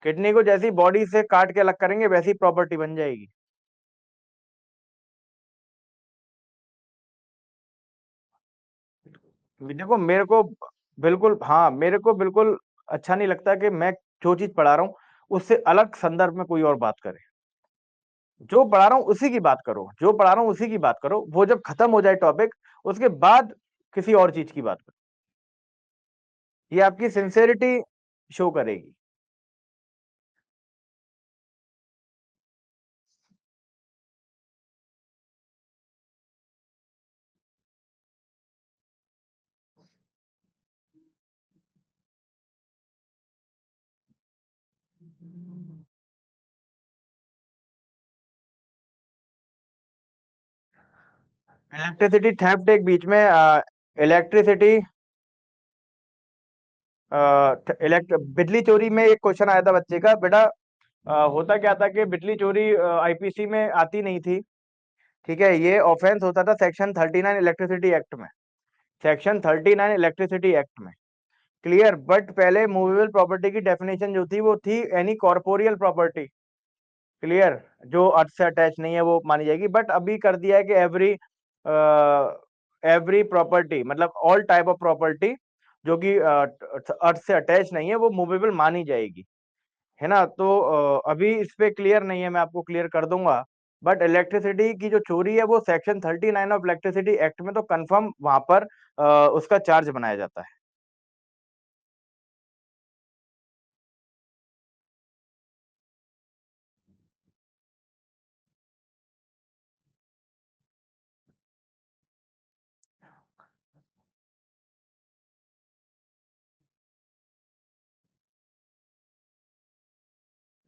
किडनी को जैसी बॉडी से काट के अलग करेंगे वैसी प्रॉपर्टी बन जाएगी। देखो मेरे को बिल्कुल, हाँ मेरे को बिल्कुल अच्छा नहीं लगता कि मैं जो चीज पढ़ा रहा हूँ उससे अलग संदर्भ में कोई और बात करे। जो पढ़ा रहा हूँ उसी की बात करो, जो पढ़ा रहा हूँ उसी की बात करो, वो जब खत्म हो जाए टॉपिक उसके बाद किसी और चीज की बात करो। ये आपकी सिंसेरिटी शो करेगी। इलेक्ट्रिसिटी थेफ्ट एक बीच में इलेक्ट्रिसिटी इलेक्ट बिजली चोरी में एक क्वेश्चन आया था बच्चे का, बेटा होता क्या था कि बिजली चोरी आईपीसी में आती नहीं थी। ठीक है, ये ऑफेंस होता था सेक्शन 39 इलेक्ट्रिसिटी एक्ट में, सेक्शन 39 इलेक्ट्रिसिटी एक्ट में, क्लियर। बट पहले मूवेबल प्रॉपर्टी की डेफिनेशन जो थी वो थी एनी कॉर्पोरियल प्रॉपर्टी, क्लियर, जो अर्थ से अटैच नहीं है वो मानी जाएगी। बट अभी कर दिया है कि एवरी एवरी प्रॉपर्टी, मतलब ऑल टाइप ऑफ प्रॉपर्टी जो कि अर्थ से अटैच नहीं है वो मूवेबल मानी जाएगी, है ना। तो अभी इस पे क्लियर नहीं है, मैं आपको क्लियर कर दूंगा। बट इलेक्ट्रिसिटी की जो चोरी है वो सेक्शन 39 ऑफ इलेक्ट्रिसिटी एक्ट में तो कंफर्म वहां पर उसका चार्ज बनाया जाता है।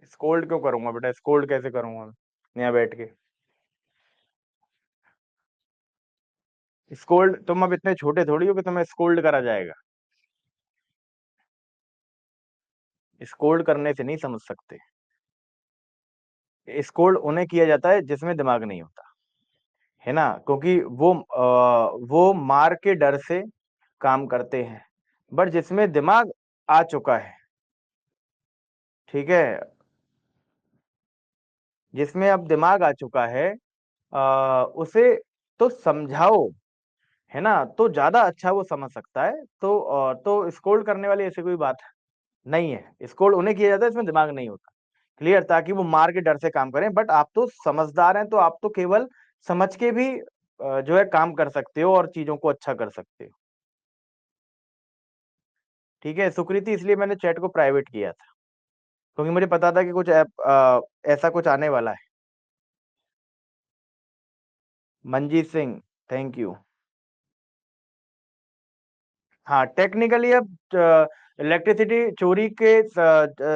स्कोल्ड क्यों करूंगा बेटा, स्कोल्ड कैसे करूंगा मैं यहाँ बैठ के? स्कोल्ड, तुम अब इतने छोटे थोड़ी हो कि तुम्हें स्कोल्ड करा जाएगा। स्कोल्ड करने से नहीं समझ सकते। स्कोल्ड उन्हें किया जाता है जिसमें दिमाग नहीं होता, है ना, क्योंकि वो मार के डर से काम करते हैं। बट जिसमें दिमाग आ चुका है, ठीक है, जिसमें अब दिमाग आ चुका है, उसे तो समझाओ, है ना, तो ज्यादा अच्छा वो समझ सकता है। तो स्कोल्ड करने वाली ऐसी कोई बात नहीं है। स्कोल्ड उन्हें किया जाता है, इसमें दिमाग नहीं होता। क्लियर, ताकि वो मार के डर से काम करें। बट आप तो समझदार हैं, तो आप तो केवल समझ के भी जो है काम कर सकते हो और चीजों को अच्छा कर सकते हो। ठीक है सुकृति, इसलिए मैंने चैट को प्राइवेट किया था, क्योंकि मुझे पता था कि कुछ ऐसा कुछ आने वाला है। Manjeet Singh, thank you. हाँ, टेक्निकली अब इलेक्ट्रिसिटी चोरी के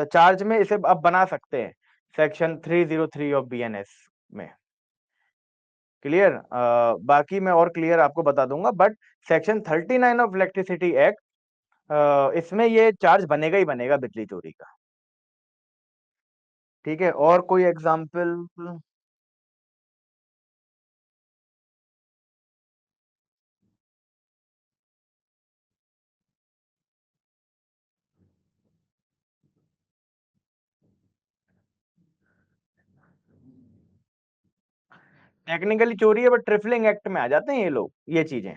चार्ज में इसे अब बना सकते हैं, सेक्शन 303 ऑफ बीएनएस में। क्लियर, बाकी मैं और क्लियर आपको बता दूंगा। But section 39 of electricity act, इसमें ये चार्ज बनेगा ही बनेगा बिजली चोरी का। ठीक है, और कोई एग्जाम्पल? टेक्निकली चोरी है, बट ट्रिफलिंग एक्ट में आ जाते हैं ये लोग, ये चीजें।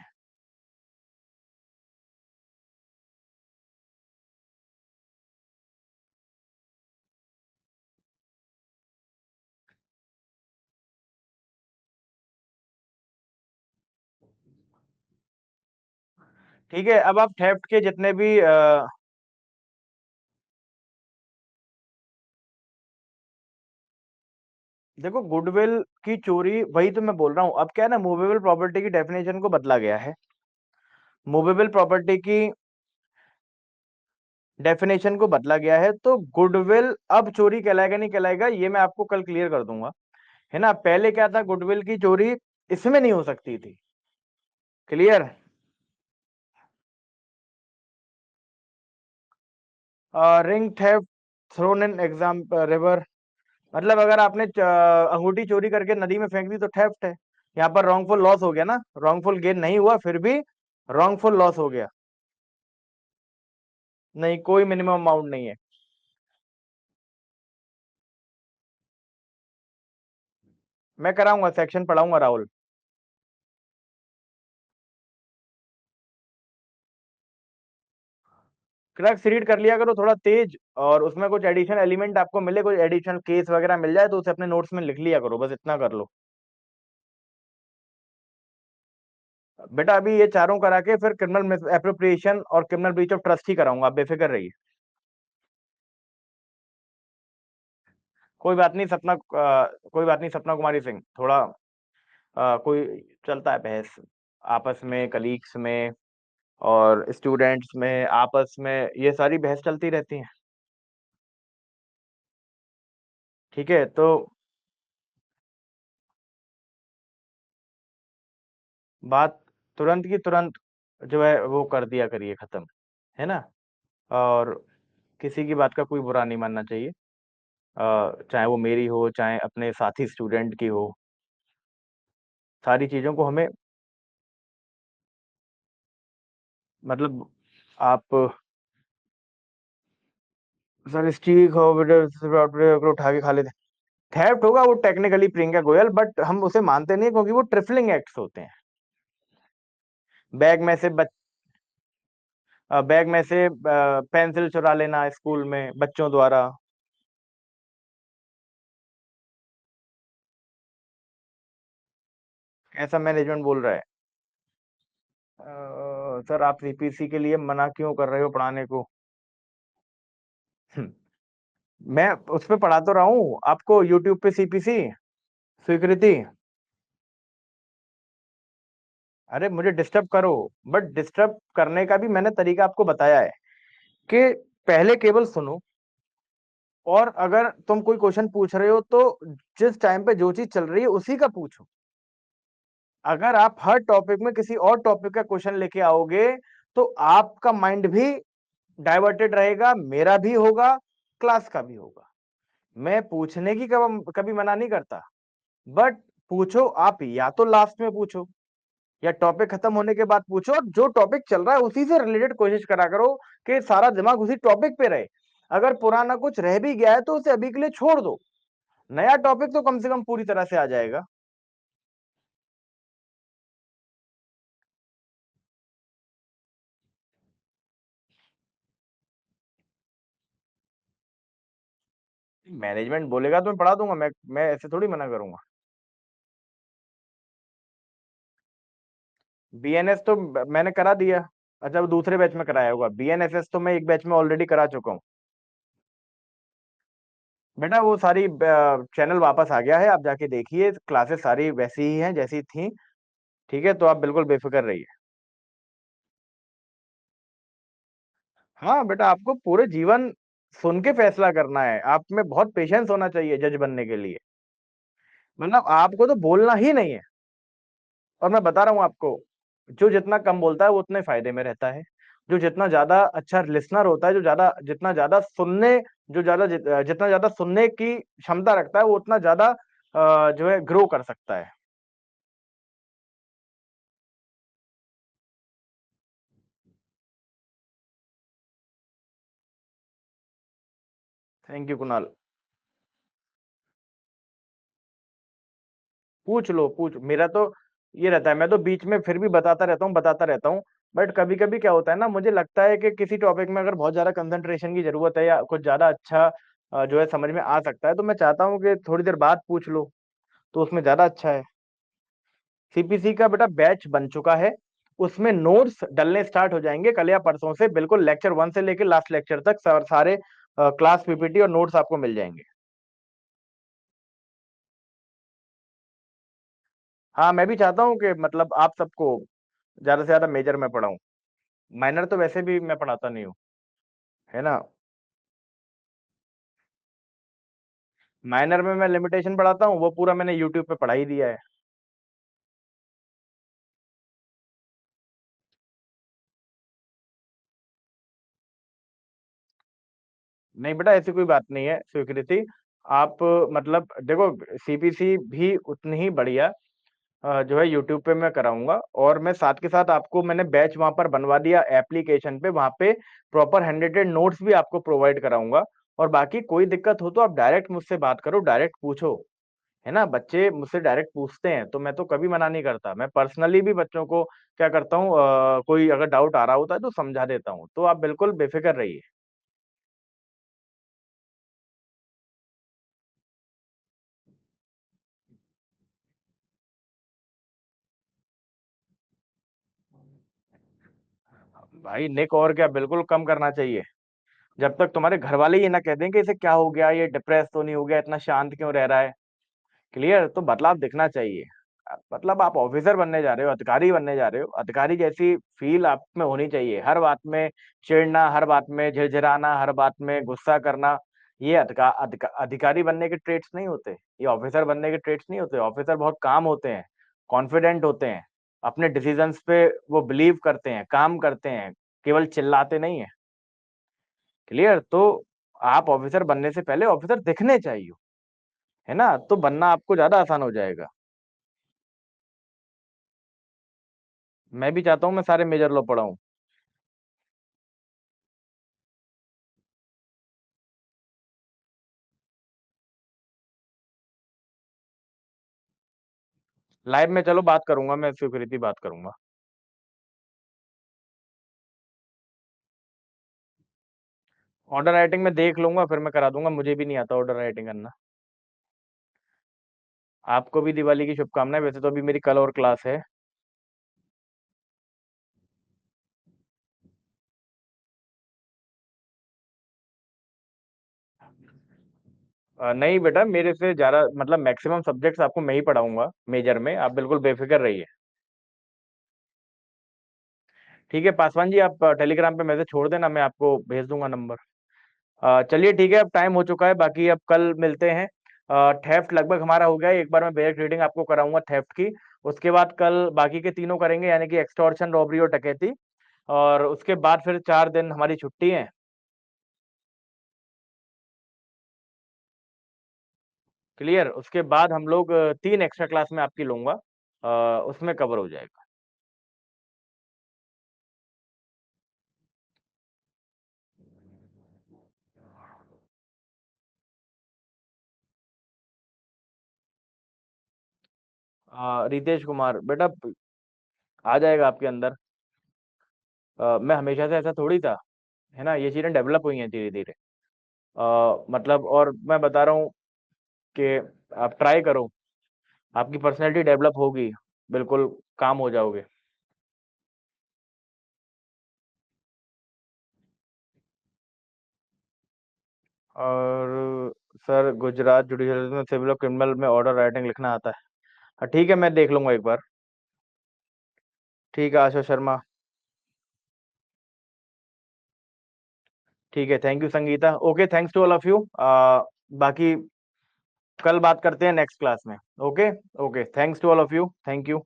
ठीक है, अब आप थेफ्ट के जितने भी देखो, गुडविल की चोरी, वही तो मैं बोल रहा हूँ। अब क्या है ना, मूवेबल प्रॉपर्टी की डेफिनेशन को बदला गया है। मूवेबल प्रॉपर्टी की डेफिनेशन को बदला गया है, तो गुडविल अब चोरी कहलाएगा नहीं कहलाएगा, ये मैं आपको कल क्लियर कर दूंगा, है ना। पहले क्या था, गुडविल की चोरी इसमें नहीं हो सकती थी। Clear. Ring theft thrown in exam river, मतलब अगर आपने अंगूठी चोरी करके नदी में फेंक दी तो थेफ्ट है। यहाँ पर रॉन्गफुल लॉस हो गया ना, रॉन्गफुल गेन नहीं हुआ, फिर भी रॉन्गफुल लॉस हो गया। नहीं, कोई मिनिमम अमाउंट नहीं है। मैं कराऊंगा, सेक्शन पढ़ाऊंगा राहुल। क्रक्स रीड कर लिया करो थोड़ा तेज, और उसमें कुछ एडिशनल एलिमेंट आपको मिले, कुछ एडिशनल केस वगैरह मिल जाए, तो उसे अपने नोट्स में लिख लिया करो, बस इतना कर लो। बेटा अभी ये चारों करा के फिर क्रिमिनल एप्रोप्रिएशन और क्रिमिनल ब्रीच ऑफ ट्रस्ट ही कराऊंगा, आप बेफिक्र रहिए। कोई बात नहीं सपना, कोई बात नहीं सपना कुमारी सिंह, थोड़ा कोई चलता है बहस आपस में, कलीग्स में और स्टूडेंट्स में, आपस में ये सारी बहस चलती रहती है। ठीक है, तो बात तुरंत की तुरंत जो है वो कर दिया करिए खत्म, है ना। और किसी की बात का कोई बुरा नहीं मानना चाहिए, चाहे वो मेरी हो, चाहे अपने साथी स्टूडेंट की हो। सारी चीजों को हमें, मतलब आप, सर स्टीक हो बेटा उठा के खा लेते। थेफ्ट होगा वो टेक्निकली प्रियंका गोयल, बट हम उसे मानते नहीं क्योंकि वो ट्रिफलिंग एक्ट्स होते हैं। बैग में से बैग में से पेंसिल चुरा लेना स्कूल में बच्चों द्वारा। ऐसा मैनेजमेंट बोल रहा है। सर आप सीपीसी के लिए मना क्यों कर रहे हो पढ़ाने को? मैं उस पे पढ़ा तो रहा हूँ आपको, यूट्यूब पे सीपीसी स्वीकृति। अरे मुझे डिस्टर्ब करो, बट डिस्टर्ब करने का भी मैंने तरीका आपको बताया है कि पहले केवल सुनो, और अगर तुम कोई क्वेश्चन पूछ रहे हो तो जिस टाइम पे जो चीज चल रही है उसी का पूछो। अगर आप हर टॉपिक में किसी और टॉपिक का क्वेश्चन लेके आओगे तो आपका माइंड भी डाइवर्टेड रहेगा, मेरा भी होगा, क्लास का भी होगा। मैं पूछने की कभी मना नहीं करता, बट पूछो आप, या तो लास्ट में पूछो या टॉपिक खत्म होने के बाद पूछो, और जो टॉपिक चल रहा है उसी से रिलेटेड कोशिश करा करो कि सारा दिमाग उसी टॉपिक पे रहे। अगर पुराना कुछ रह भी गया है तो उसे अभी के लिए छोड़ दो, नया टॉपिक तो कम से कम पूरी तरह से आ जाएगा। मैनेजमेंट बोलेगा तो मैं पढ़ा दूंगा, मैं ऐसे थोड़ी मना करूंगा। बीएनएस तो मैंने करा दिया। अच्छा, वो दूसरे बैच में कराया होगा, बीएनएसएस तो मैं एक बैच में ऑलरेडी करा चुका हूँ। बेटा वो सारी चैनल वापस आ गया है, आप जाके देखिए, क्लासेस सारी वैसी ही हैं जैसी थी। ठीक है, तो आप बिल्कुल बेफिक्र रहिए। हाँ बेटा, आपको पूरे जीवन सुन के फैसला करना है, आप में बहुत पेशेंस होना चाहिए जज बनने के लिए। मतलब आपको तो बोलना ही नहीं है। और मैं बता रहा हूँ आपको, जो जितना कम बोलता है वो उतने फायदे में रहता है। जो जितना ज्यादा अच्छा लिसनर होता है, जो ज्यादा जितना ज्यादा सुनने जो ज्यादा जितना ज्यादा सुनने की क्षमता रखता है, वो उतना ज्यादा जो है ग्रो कर सकता है। Thank you Kunal. पूछ लो, पूछ, मेरा तो ये रहता है, मैं तो बीच में फिर भी बताता रहता हूँ। बट कभी कभी क्या होता है ना, मुझे लगता है कि किसी टॉपिक में अगर बहुत ज्यादा कंसंट्रेशन की जरूरत है, या कुछ ज्यादा अच्छा जो है समझ में आ सकता है, तो मैं चाहता हूँ कि थोड़ी देर बाद पूछ लो, तो उसमें ज्यादा अच्छा है। सीपीसी का बेटा बैच बन चुका है, उसमें नोट्स डलने स्टार्ट हो जाएंगे कल या परसों से, बिल्कुल लेक्चर 1 से लेकर लास्ट लेक्चर तक सारे क्लास पीपीटी और नोट्स आपको मिल जाएंगे। हाँ, मैं भी चाहता हूँ कि मतलब आप सबको ज्यादा से ज्यादा मेजर में पढ़ाऊँ। माइनर तो वैसे भी मैं पढ़ाता नहीं हूँ, है ना। माइनर में मैं लिमिटेशन पढ़ाता हूँ, वो पूरा मैंने यूट्यूब पे पढ़ा ही दिया है। नहीं बेटा, ऐसी कोई बात नहीं है स्वीकृति। आप मतलब देखो, सीपीसी भी उतनी ही बढ़िया जो है यूट्यूब पे मैं कराऊंगा, और मैं साथ के साथ आपको मैंने बैच वहां पर बनवा दिया एप्लीकेशन पे, वहां पे प्रॉपर हैंड नोट्स भी आपको प्रोवाइड कराऊंगा। और बाकी कोई दिक्कत हो तो आप डायरेक्ट मुझसे बात करो, डायरेक्ट पूछो, है ना। बच्चे मुझसे डायरेक्ट पूछते हैं तो मैं तो कभी मना नहीं करता, मैं पर्सनली भी बच्चों को क्या करता हूँ, कोई अगर डाउट आ रहा होता है तो समझा देता हूँ, तो आप बिल्कुल बेफिक्र रहिए। भाई निक और क्या, बिल्कुल कम करना चाहिए। जब तक तुम्हारे घर वाले ये ना कह दें कि इसे क्या हो गया, ये डिप्रेस तो नहीं हो गया, इतना शांत क्यों रह रहा है, क्लियर, तो बदलाव दिखना चाहिए। मतलब आप ऑफिसर बनने जा रहे हो, अधिकारी बनने जा रहे हो, अधिकारी जैसी फील आप में होनी चाहिए। हर बात में चिढ़ना, हर बात में झिड़झिड़ाना, हर बात में गुस्सा करना, ये अधिकारी बनने के ट्रेट्स नहीं होते, ये ऑफिसर बनने के ट्रेट्स नहीं होते। ऑफिसर बहुत काम होते हैं, कॉन्फिडेंट होते हैं, अपने डिसीजंस पे वो बिलीव करते हैं, काम करते हैं, केवल चिल्लाते नहीं है, क्लियर। तो आप ऑफिसर बनने से पहले ऑफिसर दिखने चाहिए, है ना, तो बनना आपको ज्यादा आसान हो जाएगा। मैं भी चाहता हूँ मैं सारे मेजर लॉ पढ़ाऊँ। लाइव में चलो बात करूंगा, मैं स्वीकृति बात करूंगा। ऑर्डर राइटिंग में देख लूंगा, फिर मैं करा दूंगा, मुझे भी नहीं आता ऑर्डर राइटिंग करना। आपको भी दिवाली की शुभकामनाएं, वैसे तो अभी मेरी कल और क्लास है। नहीं बेटा, मेरे से ज्यादा मतलब मैक्सिमम सब्जेक्ट्स आपको मैं ही पढ़ाऊंगा मेजर में, आप बिल्कुल बेफिक्र रहिए। ठीक है पासवान जी, आप टेलीग्राम पे मैसेज छोड़ देना, मैं आपको भेज दूंगा नंबर। चलिए ठीक है, अब टाइम हो चुका है, बाकी अब कल मिलते हैं। थेफ्ट लगभग हमारा हो गया है, एक बार मैं बैक रीडिंग आपको कराऊंगा थेफ्ट की। उसके बाद कल बाकी के तीनों करेंगे, यानी कि एक्सटॉर्शन, रॉबरी और डकैती। और उसके बाद फिर 4 दिन हमारी छुट्टी है। क्लियर, उसके बाद हम लोग 3 एक्स्ट्रा क्लास में आपकी लूंगा, उसमें कवर हो जाएगा। रितेश कुमार बेटा आ जाएगा आपके अंदर। मैं हमेशा से ऐसा थोड़ी था, है ना, ये चीजें डेवलप हुई हैं धीरे धीरे। मतलब और मैं बता रहा हूँ कि आप ट्राई करो, आपकी पर्सनैलिटी डेवलप होगी, बिल्कुल काम हो जाओगे। और सर गुजरात जुडिशल में सिविल और क्रिमिनल में ऑर्डर राइटिंग लिखना आता है। हाँ ठीक है, मैं देख लूंगा एक बार। ठीक है आशा शर्मा। ठीक है, thank you Sangeeta. Okay, thanks to all of you. बाकी कल बात करते हैं नेक्स्ट क्लास में। Okay. Okay, thanks to all of you, thank you.